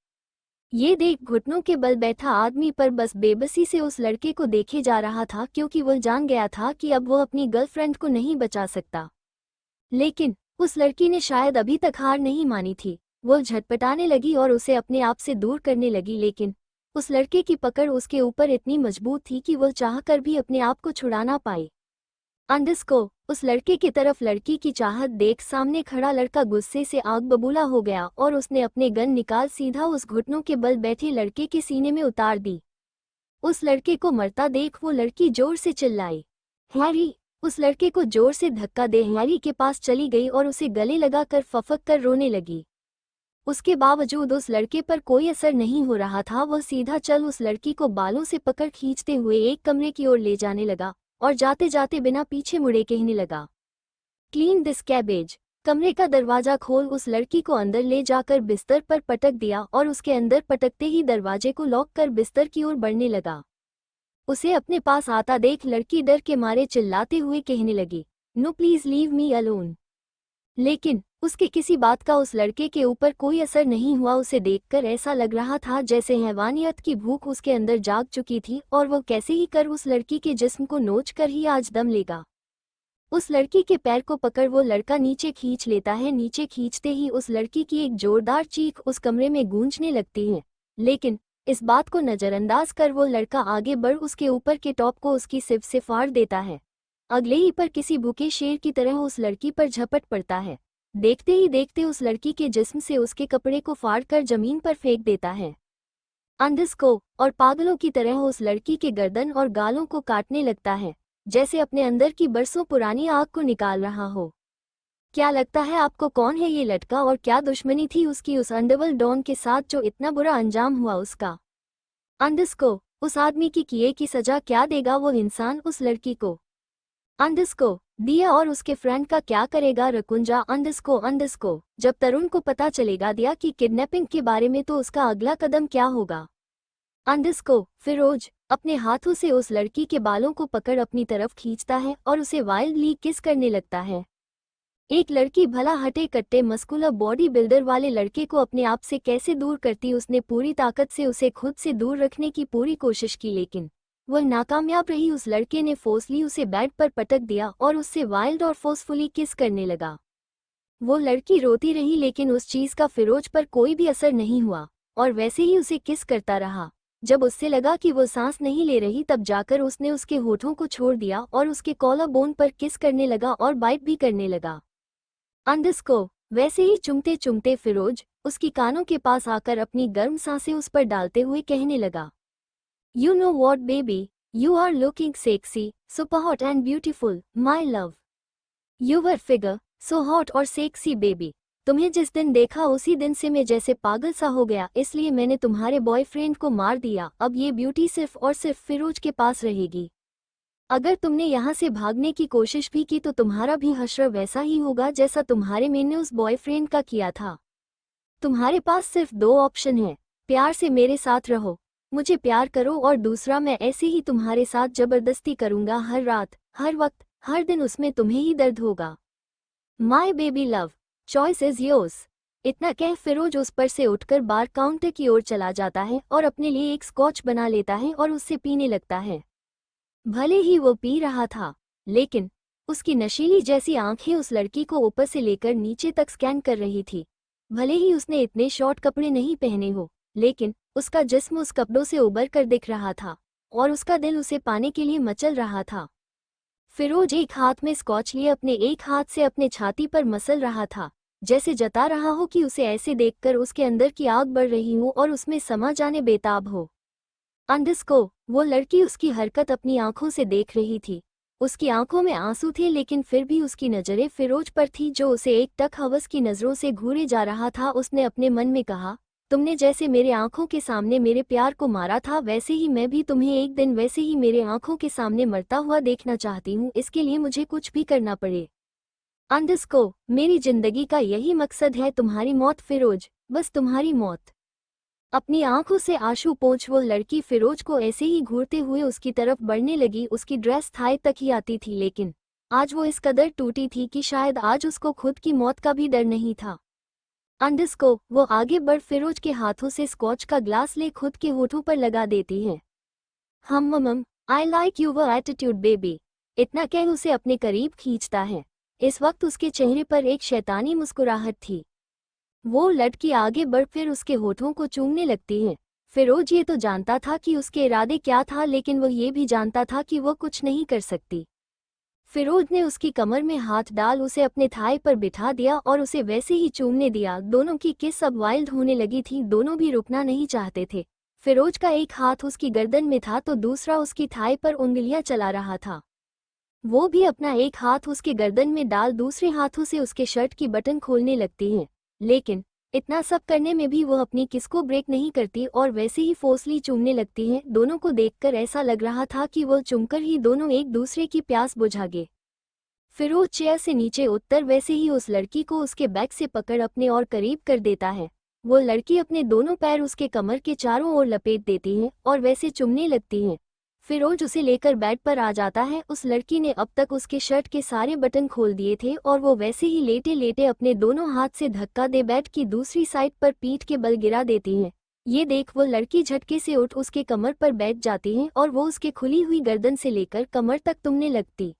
ये देख घुटनों के बल बैठा आदमी पर बस बेबसी से उस लड़के को देखे जा रहा था, क्योंकि वह जान गया था कि अब वह अपनी गर्लफ्रेंड को नहीं बचा सकता। लेकिन उस लड़की ने शायद अभी तक हार नहीं मानी थी। वह झटपटाने लगी और उसे अपने आप से दूर करने लगी, लेकिन उस लड़के की पकड़ उसके ऊपर इतनी मजबूत थी कि वह चाहकर भी अपने आप को छुड़ा ना पाई। अंडस्को उस लड़के की तरफ लड़की की चाहत देख सामने खड़ा लड़का गुस्से से आग बबूला हो गया और उसने अपने गन निकाल सीधा उस घुटनों के बल बैठे लड़के के सीने में उतार दी। उस लड़के को मरता देख वो लड़की जोर से चिल्लाई, हैरी। उस लड़के को जोर से धक्का दे हैरी के पास चली गई और उसे गले लगाकर फफक कर रोने लगी। उसके बावजूद उस लड़के पर कोई असर नहीं हो रहा था। वह सीधा चल उस लड़की को बालों से पकड़ खींचते हुए एक कमरे की ओर ले जाने लगा और जाते जाते बिना पीछे मुड़े कहने लगा, क्लीन दिस कैबेज। कमरे का दरवाजा खोल उस लड़की को अंदर ले जाकर बिस्तर पर पटक दिया और उसके अंदर पटकते ही दरवाजे को लॉक कर बिस्तर की ओर बढ़ने लगा। उसे अपने पास आता देख लड़की डर के मारे चिल्लाते हुए कहने लगी, no please leave me alone. लेकिन उसके किसी बात का उस लड़के के ऊपर कोई असर नहीं हुआ। उसे देखकर ऐसा लग रहा था जैसे हैवानियत की भूख उसके अंदर जाग चुकी थी और वह कैसे ही कर उस लड़की के जिस्म को नोच कर ही आज दम लेगा। उस लड़की के पैर को पकड़ वो लड़का नीचे खींच लेता है। नीचे खींचते ही उस लड़की की एक जोरदार चीख उस कमरे में गूंजने लगती है, लेकिन इस बात को नजरअंदाज कर वो लड़का आगे बढ़ उसके ऊपर के टॉप को उसकी सिर से फाड़ देता है। अगले ही पर किसी भूखे शेर की तरह उस लड़की पर झपट पड़ता है। देखते ही देखते उस लड़की के जिस्म से उसके कपड़े को फाड़कर जमीन पर फेंक देता है। अंधस को और पागलों की तरह उस लड़की के गर्दन और गालों को काटने लगता है, जैसे अपने अंदर की बरसों पुरानी आग को निकाल रहा हो। क्या लगता है आपको कौन है ये लड़का और क्या दुश्मनी थी उसकी उस अंडरवर्ल्ड डॉन के साथ जो इतना बुरा अंजाम हुआ उसका? अंधस को उस आदमी की किए की सजा क्या देगा वो इंसान उस लड़की को? अंडस्को दिया और उसके फ्रेंड का क्या करेगा रकुंजा? अंडस्को जब तरुण को पता चलेगा दिया की किडनैपिंग के बारे में तो उसका अगला कदम क्या होगा? अंडस्को फिरोज अपने हाथों से उस लड़की के बालों को पकड़ अपनी तरफ खींचता है और उसे वाइल्डली किस करने लगता है। एक लड़की भला हटे कट्टे मस्कुलर बॉडी बिल्डर वाले लड़के को अपने आप से कैसे दूर करती? उसने पूरी ताकत से उसे खुद से दूर रखने की पूरी कोशिश की, लेकिन वह नाकामयाब रही। उस लड़के ने फोर्सली उसे बेड पर पटक दिया और उससे वाइल्ड और फोर्सफुली किस करने लगा। वो लड़की रोती रही, लेकिन उस चीज का फिरोज पर कोई भी असर नहीं हुआ और वैसे ही उसे किस करता रहा। जब उससे लगा कि वो सांस नहीं ले रही, तब जाकर उसने उसके होठों को छोड़ दिया और उसके कॉलर बोन पर किस करने लगा और बाइट भी करने लगा। अंडस्को वैसे ही चुमते चुमते फिरोज उसकी कानों के पास आकर अपनी गर्म सांसें उस पर डालते हुए कहने लगा, You know what baby, you are looking sexy, super hot and beautiful, my love. Your figure, so hot और sexy baby. तुम्हें जिस दिन देखा उसी दिन से मैं जैसे पागल सा हो गया, इसलिए मैंने तुम्हारे बॉयफ्रेंड को मार दिया। अब ये ब्यूटी सिर्फ और सिर्फ फिरोज के पास रहेगी। अगर तुमने यहाँ से भागने की कोशिश भी की तो तुम्हारा भी हश्र वैसा ही होगा जैसा तुम्हारे मैंने उस बॉयफ्रेंड का किया था। तुम्हारे पास सिर्फ दो ऑप्शन है, प्यार से मेरे साथ रहो, मुझे प्यार करो, और दूसरा मैं ऐसे ही तुम्हारे साथ जबरदस्ती करूंगा हर रात, हर वक्त, हर दिन, उसमें तुम्हें ही दर्द होगा। My baby love, choice is yours. इतना कह फिरोज उस पर से उठकर बार काउंटर की ओर चला जाता है और अपने लिए एक स्कॉच बना लेता है और उससे पीने लगता है। भले ही वो पी रहा था, लेकिन उसकी नशीली जैसी आंखें उस लड़की को ऊपर से लेकर नीचे तक स्कैन कर रही थी। भले ही उसने इतने शॉर्ट कपड़े नहीं पहने हो, लेकिन उसका जिस्म उस कपड़ों से उबर कर दिख रहा था और उसका दिल उसे पाने के लिए मचल रहा था। फिरोज एक हाथ में स्कॉच लिए अपने एक हाथ से अपने छाती पर मसल रहा था, जैसे जता रहा हो कि उसे ऐसे देखकर उसके अंदर की आग बढ़ रही हो और उसमें समा जाने बेताब हो। अंडस्को, वो लड़की उसकी हरकत अपनी आंखों से देख रही थी। उसकी आंखों में आंसू थे, लेकिन फिर भी उसकी नजरें फिरोज पर थी जो उसे एक टक हवस की नजरों से घूरे जा रहा था। उसने अपने मन में कहा, तुमने जैसे मेरे आंखों के सामने मेरे प्यार को मारा था, वैसे ही मैं भी तुम्हें एक दिन वैसे ही मेरे आंखों के सामने मरता हुआ देखना चाहती हूँ। इसके लिए मुझे कुछ भी करना पड़े। अंडस्को, मेरी जिंदगी का यही मकसद है, तुम्हारी मौत फिरोज, बस तुम्हारी मौत। अपनी आंखों से आंसू पोंछ वो लड़की फिरोज को ऐसे ही घूरते हुए उसकी तरफ बढ़ने लगी। उसकी ड्रेस थाई तक ही आती थी, लेकिन आज वो इस कदर टूटी थी कि शायद आज उसको खुद की मौत का भी डर नहीं था। अंडस्को, वो आगे बढ़ फिरोज के हाथों से स्कॉच का ग्लास ले खुद के होठों पर लगा देती है। हम I like your attitude baby. इतना कह उसे अपने करीब खींचता है। इस वक्त उसके चेहरे पर एक शैतानी मुस्कुराहट थी। वो लड़की आगे बढ़ फिर उसके होठों को चूमने लगती है। फिरोज ये तो जानता था कि उसके इरादे क्या था, लेकिन वह ये भी जानता था कि वो कुछ नहीं कर सकती। फिरोज ने उसकी कमर में हाथ डाल उसे अपने थाई पर बिठा दिया और उसे वैसे ही चूमने दिया। दोनों की किस अब वाइल्ड होने लगी थी, दोनों भी रुकना नहीं चाहते थे। फिरोज का एक हाथ उसकी गर्दन में था तो दूसरा उसकी थाई पर उंगलियां चला रहा था। वो भी अपना एक हाथ उसके गर्दन में डाल दूसरे हाथों से उसके शर्ट की बटन खोलने लगती है, लेकिन इतना सब करने में भी वह अपनी किस को ब्रेक नहीं करती और वैसे ही फोर्सली चूमने लगती है। दोनों को देखकर ऐसा लग रहा था कि वह चुमकर ही दोनों एक दूसरे की प्यास बुझागे। फिरोज चेयर से नीचे उतर वैसे ही उस लड़की को उसके बैक से पकड़ अपने और करीब कर देता है। वो लड़की अपने दोनों पैर उसके कमर के चारों ओर लपेट देती है और वैसे चुमने लगती है। फिरोज उसे लेकर बेड पर आ जाता है। उस लड़की ने अब तक उसके शर्ट के सारे बटन खोल दिए थे और वो वैसे ही लेटे लेटे अपने दोनों हाथ से धक्का दे बेड की दूसरी साइड पर पीठ के बल गिरा देती है। ये देख वो लड़की झटके से उठ उसके कमर पर बैठ जाती है और वो उसके खुली हुई गर्दन से लेकर कमर तक तुमने लगती।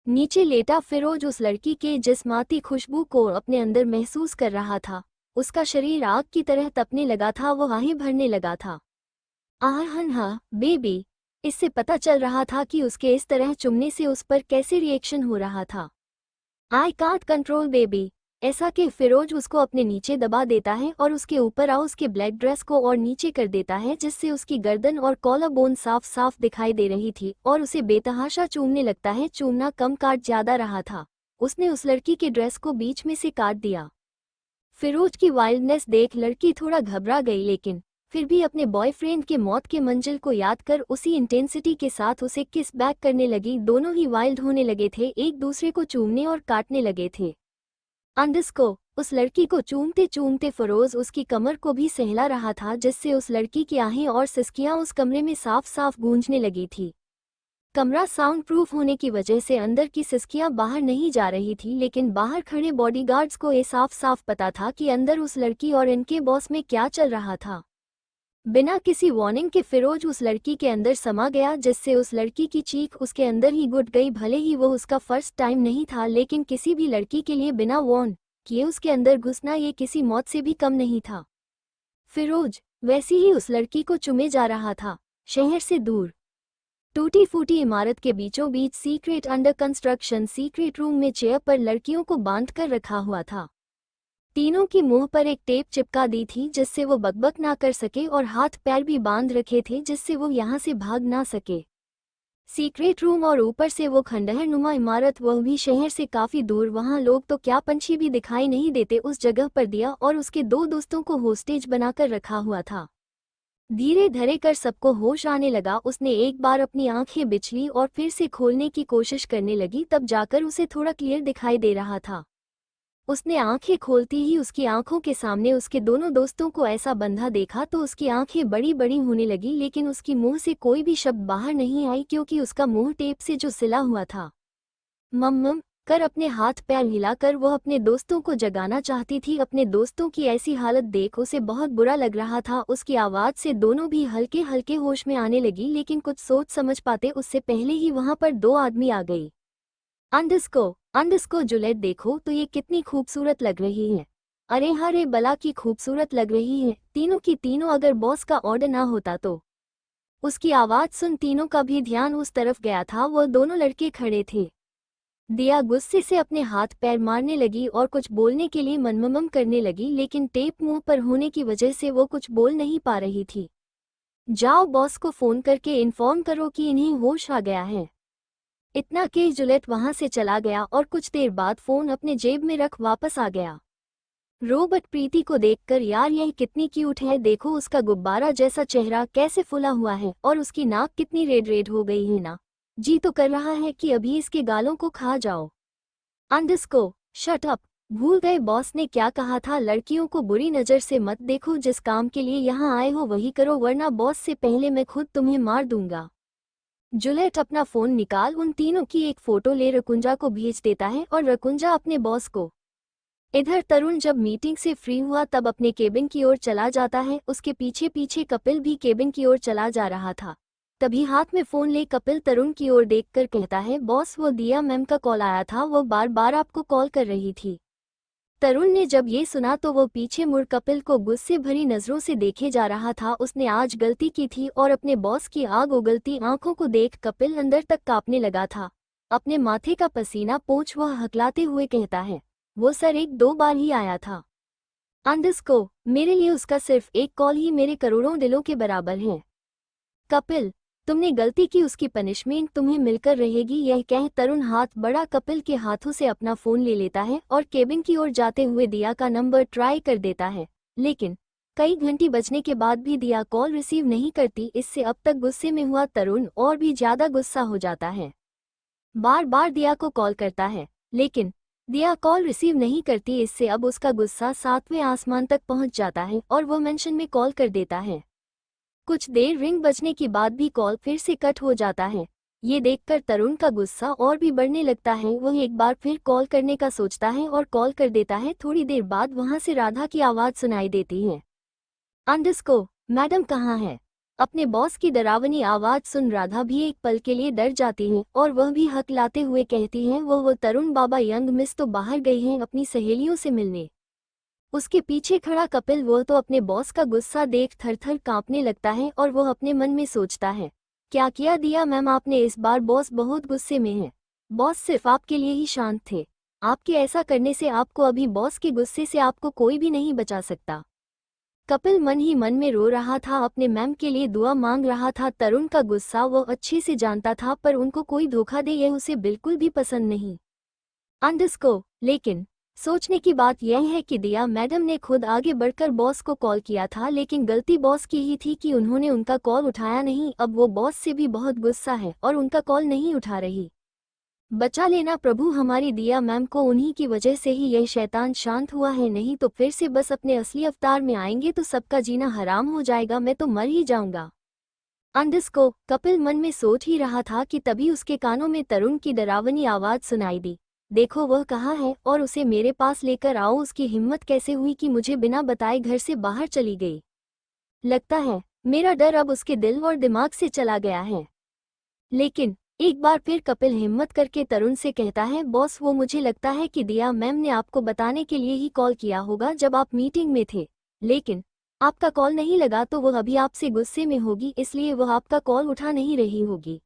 नीचे लेटा फिरोज उस लड़की के जिस्माती खुशबू को अपने अंदर महसूस कर रहा था। उसका शरीर आग की तरह तपने लगा था, वो आहें भरने लगा था। आह बेबी। इससे पता चल रहा था कि उसके इस तरह चुमने से उस पर कैसे रिएक्शन हो रहा था। I can't control baby. ऐसा कि फिरोज उसको अपने नीचे दबा देता है और उसके ऊपर उसके ब्लैक ड्रेस को और नीचे कर देता है, जिससे उसकी गर्दन और कॉलर बोन साफ साफ दिखाई दे रही थी, और उसे बेतहाशा चूमने लगता है। चूमना कम काट ज्यादा रहा था। उसने उस लड़की के ड्रेस को बीच में से काट दिया। फिरोज की वाइल्डनेस देख लड़की थोड़ा घबरा गई, लेकिन फिर भी अपने बॉयफ्रेंड के मौत के मंजिल को याद कर उसी इंटेंसिटी के साथ उसे किस बैक करने लगी। दोनों ही वाइल्ड होने लगे थे, एक दूसरे को चूमने और काटने लगे थे। अंडस्को, उस लड़की को चूमते चूमते फिरोज उसकी कमर को भी सहला रहा था, जिससे उस लड़की की आहें और सिसकियां उस कमरे में साफ साफ गूंजने लगी थी। कमरा साउंड प्रूफ होने की वजह से अंदर की सिसकियां बाहर नहीं जा रही थी, लेकिन बाहर खड़े बॉडीगार्ड्स को ये साफ साफ पता था कि अंदर उस लड़की और इनके बॉस में क्या चल रहा था। बिना किसी वार्निंग के फिरोज उस लड़की के अंदर समा गया, जिससे उस लड़की की चीख उसके अंदर ही घुट गई। भले ही वो उसका फर्स्ट टाइम नहीं था, लेकिन किसी भी लड़की के लिए बिना वार्न किए उसके अंदर घुसना ये किसी मौत से भी कम नहीं था। फिरोज वैसी ही उस लड़की को चुमे जा रहा था, शहर से दूर। टूटी फूटी इमारत के बीचों बीच secret under construction secret room में चेयर पर लड़कियों को बांध कर रखा हुआ था। तीनों की मुंह पर एक टेप चिपका दी थी, जिससे वो बकबक ना कर सके, और हाथ पैर भी बांध रखे थे जिससे वो यहाँ से भाग ना सके। सीक्रेट रूम और ऊपर से वो खंडहर नुमा इमारत, वह भी शहर से काफी दूर। वहाँ लोग तो क्या पंछी भी दिखाई नहीं देते। उस जगह पर दिया और उसके दो दोस्तों को होस्टेज बनाकर रखा हुआ था। धीरे धीरे कर सबको होश आने लगा। उसने एक बार अपनी आंखें बिछली और फिर से खोलने की कोशिश करने लगी, तब जाकर उसे थोड़ा क्लियर दिखाई दे रहा था। उसने आंखें खोलती ही उसकी आंखों के सामने उसके दोनों दोस्तों को ऐसा बंधा देखा तो उसकी आंखें बड़ी बड़ी होने लगी, लेकिन उसकी मुंह से कोई भी शब्द बाहर नहीं आई क्योंकि उसका मुंह टेप से जो सिला हुआ था। मम्मम कर अपने हाथ पैर हिलाकर वह अपने दोस्तों को जगाना चाहती थी। अपने दोस्तों की ऐसी हालत देख उसे बहुत बुरा लग रहा था। उसकी आवाज से दोनों भी हल्के हल्के होश में आने लगी, लेकिन कुछ सोच समझ पाते उससे पहले ही वहां पर दो आदमी आ गई। अंडस्को जुलियट, देखो तो ये कितनी खूबसूरत लग रही है। अरे हरे बला की खूबसूरत लग रही है, तीनों की तीनों। अगर बॉस का ऑर्डर ना होता तो। उसकी आवाज सुन तीनों का भी ध्यान उस तरफ गया था। वह दोनों लड़के खड़े थे। दिया गुस्से से अपने हाथ पैर मारने लगी और कुछ बोलने के लिए मनमम करने लगी, लेकिन टेप मुंह पर होने की वजह से वो कुछ बोल नहीं पा रही थी। जाओ बॉस को फोन करके इन्फॉर्म करो कि इन्हें होश आ गया है। इतना कि जुलियट वहां से चला गया और कुछ देर बाद फोन अपने जेब में रख वापस आ गया। रोबर्ट प्रीति को देखकर, यार यह कितनी क्यूट है, देखो उसका गुब्बारा जैसा चेहरा कैसे फुला हुआ है और उसकी नाक कितनी रेड रेड हो गई है ना। जी तो कर रहा है कि अभी इसके गालों को खा जाओ। अंडस्को शट अप, भूल गए बॉस ने क्या कहा था, लड़कियों को बुरी नज़र से मत देखो। जिस काम के लिए यहाँ आए हो वही करो, वरना बॉस से पहले मैं खुद तुम्हें मार दूंगा। जुलियट अपना फोन निकाल उन तीनों की एक फोटो ले रकुंजा को भेज देता है और रकुंजा अपने बॉस को। इधर तरुण जब मीटिंग से फ्री हुआ तब अपने केबिन की ओर चला जाता है। उसके पीछे पीछे कपिल भी केबिन की ओर चला जा रहा था। तभी हाथ में फोन ले कपिल तरुण की ओर देखकर कहता है, बॉस वो दिया मैम का कॉल आया था, वो बार बार आपको कॉल कर रही थी। तरुण ने जब ये सुना तो वो पीछे मुड़ कपिल को गुस्से भरी नजरों से देखे जा रहा था। उसने आज गलती की थी और अपने बॉस की आग उगलती आंखों को देख कपिल अंदर तक कांपने लगा था। अपने माथे का पसीना पोंछ वह हकलाते हुए कहता है, वो सर एक दो बार ही आया था। अंडस्को मेरे लिए उसका सिर्फ एक कॉल ही मेरे करोड़ों दिलों के बराबर है। कपिल तुमने गलती की, उसकी पनिशमेंट तुम्हें मिलकर रहेगी। यह कह तरुण हाथ बड़ा कपिल के हाथों से अपना फोन ले लेता है और केबिन की ओर जाते हुए दिया का नंबर ट्राई कर देता है, लेकिन कई घंटे बजने के बाद भी दिया कॉल रिसीव नहीं करती। इससे अब तक गुस्से में हुआ तरुण और भी ज्यादा गुस्सा हो जाता है। बार बार दिया को कॉल करता है लेकिन दिया कॉल रिसीव नहीं करती। इससे अब उसका गुस्सा 7वें आसमान तक पहुंच जाता है और वह मेंशन में कॉल कर देता है। कुछ देर रिंग बजने के बाद भी कॉल फिर से कट हो जाता है। ये देखकर तरुण का गुस्सा और भी बढ़ने लगता है। वह एक बार फिर कॉल करने का सोचता है और कॉल कर देता है। थोड़ी देर बाद वहां से राधा की आवाज सुनाई देती है। अंडस्को मैडम कहाँ है? अपने बॉस की डरावनी आवाज सुन राधा भी एक पल के लिए डर जाती है और वह भी हकलाते हुए कहती है, वो तरुण बाबा यंग मिस तो बाहर गई हैं अपनी सहेलियों से मिलने। उसके पीछे खड़ा कपिल वो तो अपने बॉस का गुस्सा देख थरथर कांपने लगता है और वह अपने मन में सोचता है, क्या किया दिया मैम आपने, इस बार बॉस बहुत गुस्से में है। बॉस सिर्फ आपके लिए ही शांत थे, आपके ऐसा करने से आपको अभी बॉस के गुस्से से आपको कोई भी नहीं बचा सकता। कपिल मन ही मन में रो रहा था, अपने मैम के लिए दुआ मांग रहा था। तरुण का गुस्सा वो अच्छे से जानता था, पर उनको कोई धोखा दे यह उसे बिल्कुल भी पसंद नहीं। अंडस्को लेकिन सोचने की बात यह है कि दिया मैडम ने खुद आगे बढ़कर बॉस को कॉल किया था, लेकिन गलती बॉस की ही थी कि उन्होंने उनका कॉल उठाया नहीं। अब वो बॉस से भी बहुत गुस्सा है और उनका कॉल नहीं उठा रही। बचा लेना प्रभु हमारी दिया मैम को, उन्हीं की वजह से ही यह शैतान शांत हुआ है, नहीं तो फिर से बस अपने असली अवतार में आएंगे तो सबका जीना हराम हो जाएगा, मैं तो मर ही जाऊंगा। अंडस्को कपिल मन में सोच ही रहा था कि तभी उसके कानों में तरुण की डरावनी आवाज सुनाई दी, देखो वह कहाँ है और उसे मेरे पास लेकर आओ। उसकी हिम्मत कैसे हुई कि मुझे बिना बताए घर से बाहर चली गई। लगता है मेरा डर अब उसके दिल और दिमाग से चला गया है। लेकिन एक बार फिर कपिल हिम्मत करके तरुण से कहता है, बॉस वो मुझे लगता है कि दिया मैम ने आपको बताने के लिए ही कॉल किया होगा जब आप मीटिंग में थे, लेकिन आपका कॉल नहीं लगा तो वह अभी आपसे गुस्से में होगी, इसलिए वह आपका कॉल उठा नहीं रही होगी।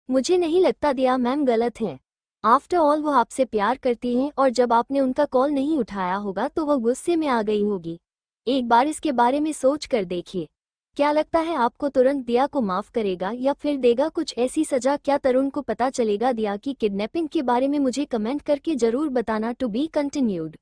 मुझे नहीं लगता दिया मैम गलत है, आफ्टर ऑल वो आपसे प्यार करती हैं और जब आपने उनका कॉल नहीं उठाया होगा तो वो गुस्से में आ गई होगी। एक बार इसके बारे में सोच कर देखिए, क्या लगता है आपको तुरंत दिया को माफ करेगा या फिर देगा कुछ ऐसी सजा? क्या तरुण को पता चलेगा दिया की किडनैपिंग के बारे में? मुझे कमेंट करके जरूर बताना। To be continued.